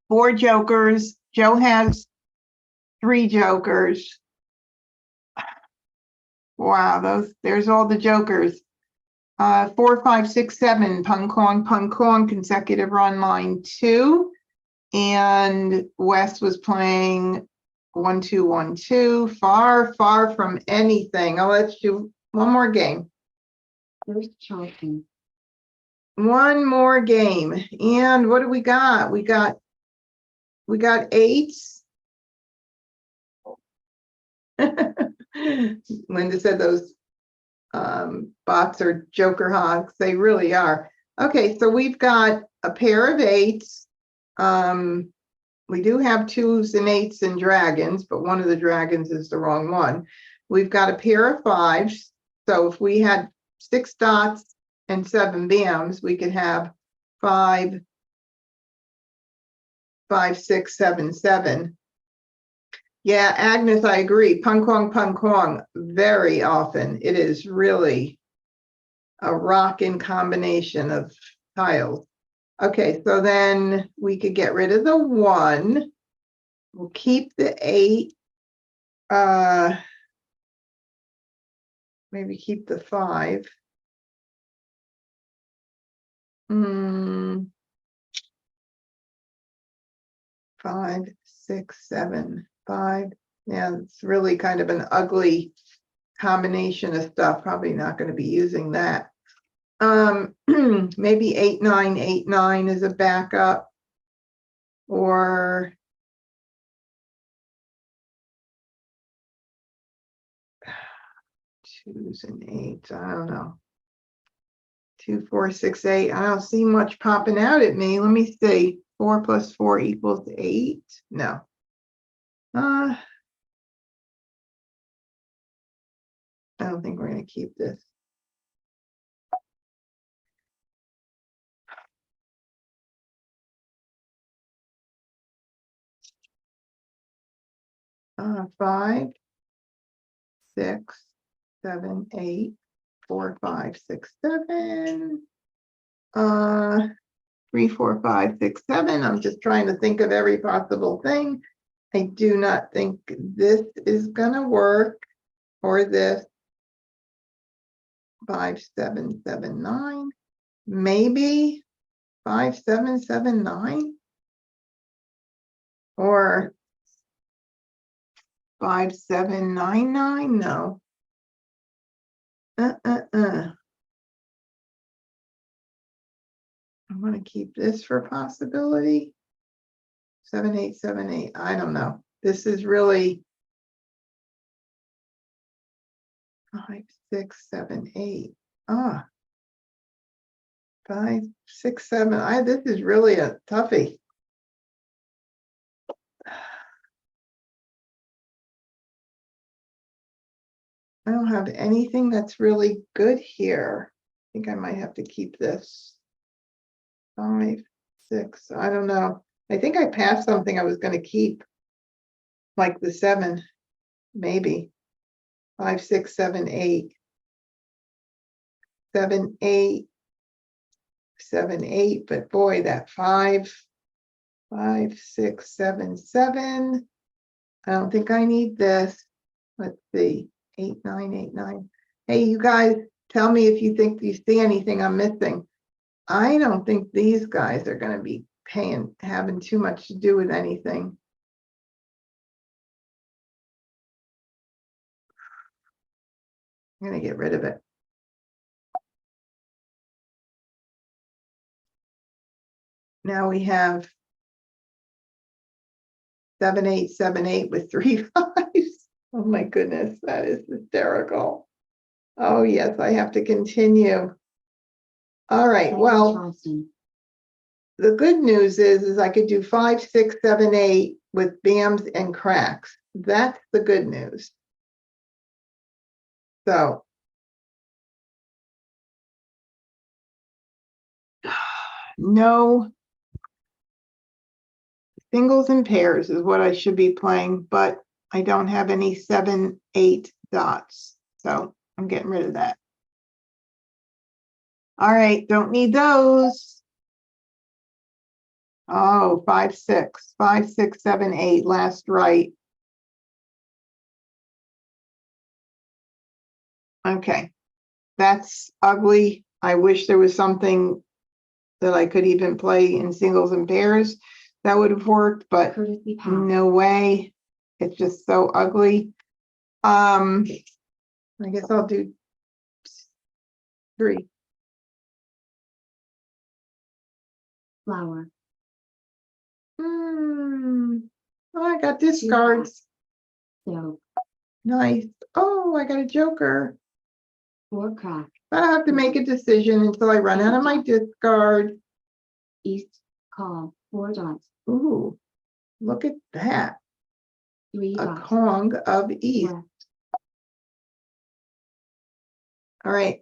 A: 4 jokers. Joe has 3 jokers. Wow, there's all the jokers. 4, 5, 6, 7, pung kong, consecutive run line 2. And Wes was playing 1, 2, 1, 2, far from anything. Oh, let's do one more game.
B: First Charleston.
A: One more game. And what do we got? We got 8s. Linda said those bots are joker hogs. They really are. Okay, so we've got a pair of 8s. We do have 2s and 8s and dragons, but one of the dragons is the wrong one. We've got a pair of 5s. So if we had 6 dots and 7 bams, we could have 5, 5, 6, 7, 7. Yeah, Agnes, I agree. Pung kwong, very often. It is really a rockin' combination of tiles. Okay, so then we could get rid of the 1. We'll keep the 8. Maybe keep the 5. 5, 6, 7, 5. Yeah, it's really kind of an ugly combination of stuff. Probably not going to be using that. Maybe 8, 9, 8, 9 is a backup, or twos and 8s. I don't know. 2, 4, 6, 8. I don't see much popping out at me. Let me see. 4 plus 4 equals 8. No. I don't think we're going to keep this. Uh, 5, 6, 7, 8, 4, 5, 6, 7. 3, 4, 5, 6, 7. I'm just trying to think of every possible thing. I do not think this is gonna work, or this. 5, 7, 7, 9. Maybe 5, 7, 7, 9. Or 5, 7, 9, 9. No. I want to keep this for possibility. 7, 8, 7, 8. I don't know. This is really 5, 6, 7, 8. 5, 6, 7. This is really a toughie. I don't have anything that's really good here. I think I might have to keep this. 5, 6. I don't know. I think I passed something I was going to keep, like the 7, maybe. 5, 6, 7, 8. 7, 8. 7, 8. But boy, that 5, 5, 6, 7, 7. I don't think I need this. Let's see. 8, 9, 8, 9. Hey, you guys, tell me if you think you see anything I'm missing. I don't think these guys are going to be having too much to do with anything. I'm going to get rid of it. Now we have 7, 8, 7, 8 with 3 5s. Oh my goodness, that is hysterical. Oh yes, I have to continue. All right,
B: Diane
A: well,
B: Charleston.
A: the good news is I could do 5, 6, 7, 8 with bams and cracks. That's the good news. So no singles and pairs is what I should be playing, but I don't have any 7, 8 dots. So I'm getting rid of that. All right, don't need those. Oh, 5, 6, 5, 6, 7, 8, last right. Okay, that's ugly. I wish there was something that I could even play in singles and pairs that would have worked, but
B: Courtesy pass.
A: no way. It's just so ugly. I guess I'll do 3.
B: Flower.
A: Oh, I got discards.
B: So
A: Nice. Oh, I got a joker.
B: 4 crack.
A: But I have to make a decision until I run out of my discard.
B: East call. 4 dots.
A: Ooh, look at that.
B: 3
A: A
B: dots.
A: Kong of East.
B: West.
A: All right.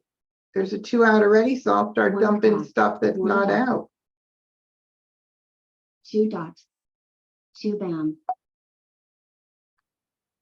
A: There's a 2 out already, so I'll start
B: 1
A: dumping
B: crack.
A: stuff that's
B: 1
A: not
B: dot.
A: out.
B: 2 dots. 2 bam.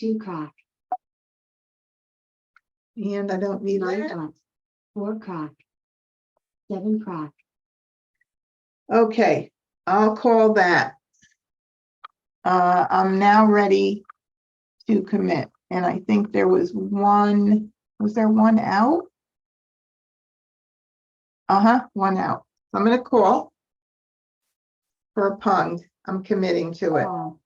B: 2 crack,
A: And I don't need
B: 9
A: that.
B: dots, 4 crack, 7 crack,
A: Okay, I'll call that. I'm now ready to commit. And I think there was there one out? One out. So I'm gonna call for a pung. I'm committing to it.
B: call,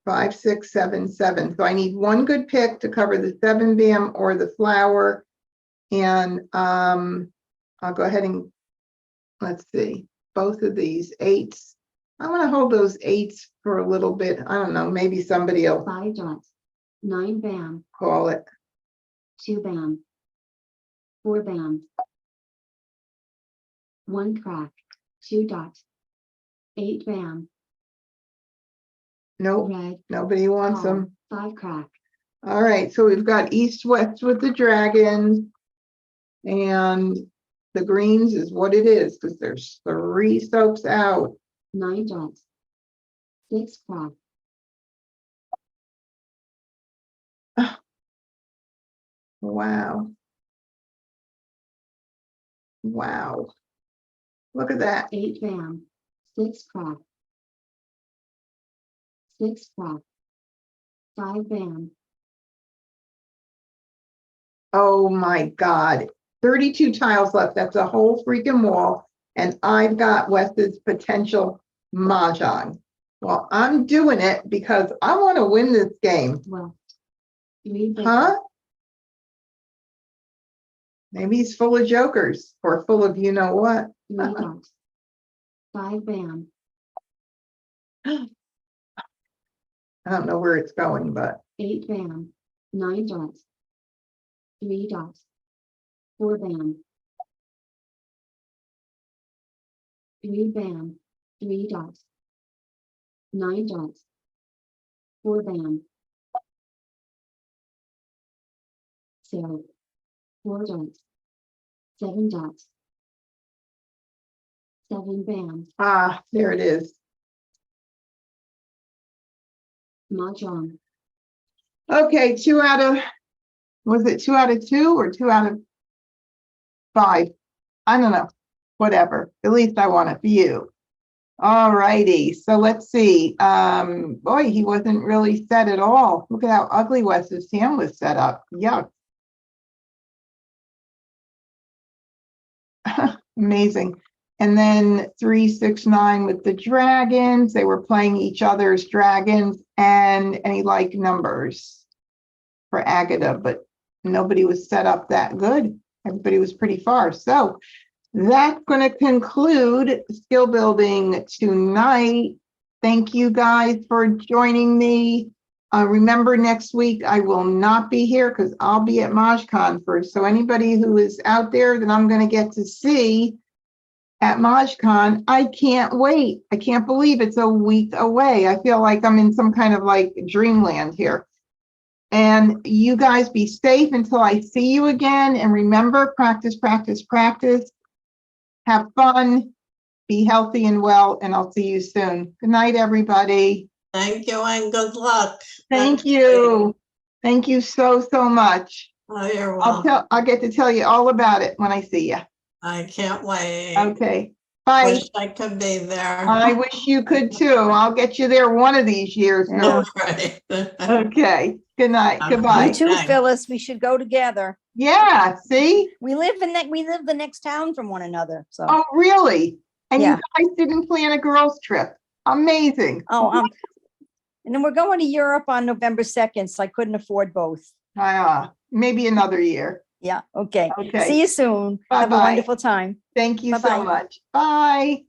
A: 5, 6, 7, 7. So I need one good pick to cover the 7 bam or the flower. And I'll go ahead and let's see, both of these 8s. I want to hold those 8s for a little bit. I don't know, maybe somebody will
B: 5 dots, 9 bam,
A: call it.
B: 2 bam, 4 bam, 1 crack, 2 dots, 8 bam,
A: Nope,
B: red,
A: nobody wants
B: call,
A: them.
B: 5 crack,
A: All right, so we've got east, west with the dragons. And the greens is what it is, because there's 3 soaps out.
B: 9 dots, 6 crack,
A: Wow. Wow. Look at that.
B: 8 bam, 6 crack, 6 crack, 5 bam,
A: Oh my God. 32 tiles left. That's a whole freaking wall. And I've got Wes's potential Mahjong. Well, I'm doing it because I want to win this game.
B: well, 3 bam,
A: Huh? Maybe he's full of jokers or full of you know what.
B: 3 dots, 5 bam,
A: I don't know where it's going, but
B: 8 bam, 9 dots, 3 dots, 4 bam, 3 bam, 3 dots, 9 dots, 4 bam, so 4 dots, 7 dots, 7 bam,
A: there it is.
B: Mahjong,
A: Okay, was it 2 out of 2 or 2 out of 5? I don't know. Whatever. At least I want it for you. All righty. So let's see. Boy, he wasn't really set at all. Look at how ugly Wes's hand was set up. Yuck. Amazing. And then 3, 6, 9 with the dragons. They were playing each other's dragons and any like numbers for Agata, but nobody was set up that good. Everybody was pretty far. So that's going to conclude skill building tonight. Thank you guys for joining me. Remember, next week I will not be here because I'll be at MahjCon first. So anybody who is out there that I'm going to get to see at MahjCon, I can't wait. I can't believe it's a week away. I feel like I'm in some kind of like dreamland here. And you guys be safe until I see you again. And remember, practice, practice, practice. Have fun, be healthy and well, and I'll see you soon. Good night, everybody.
D: Thank you and good luck.
A: Thank you. Thank you so, so much.
D: Oh, you're welcome.
A: I'll get to tell you all about it when I see you.
D: I can't wait.
A: Okay, bye.
D: Wish I could be there.
A: I wish you could too. I'll get you there one of these years.
F: Yeah.
D: Right.
A: Okay, good night,
D: Okay.
A: goodbye.
F: You too,
D: Thanks.
F: Phyllis. We should go together.
A: Yeah, see?
F: We live the next town from one another. So
A: Oh, really? And you
F: Yeah.
A: guys didn't plan a girls' trip? Amazing.
F: and then we're going to Europe on November 2nd, so I couldn't afford both.
A: Maybe another year.
F: Yeah. Okay.
A: Okay.
F: See you soon. Have a
A: Bye-bye.
F: wonderful time.
A: Thank you so
F: Bye-bye.
A: much. Bye.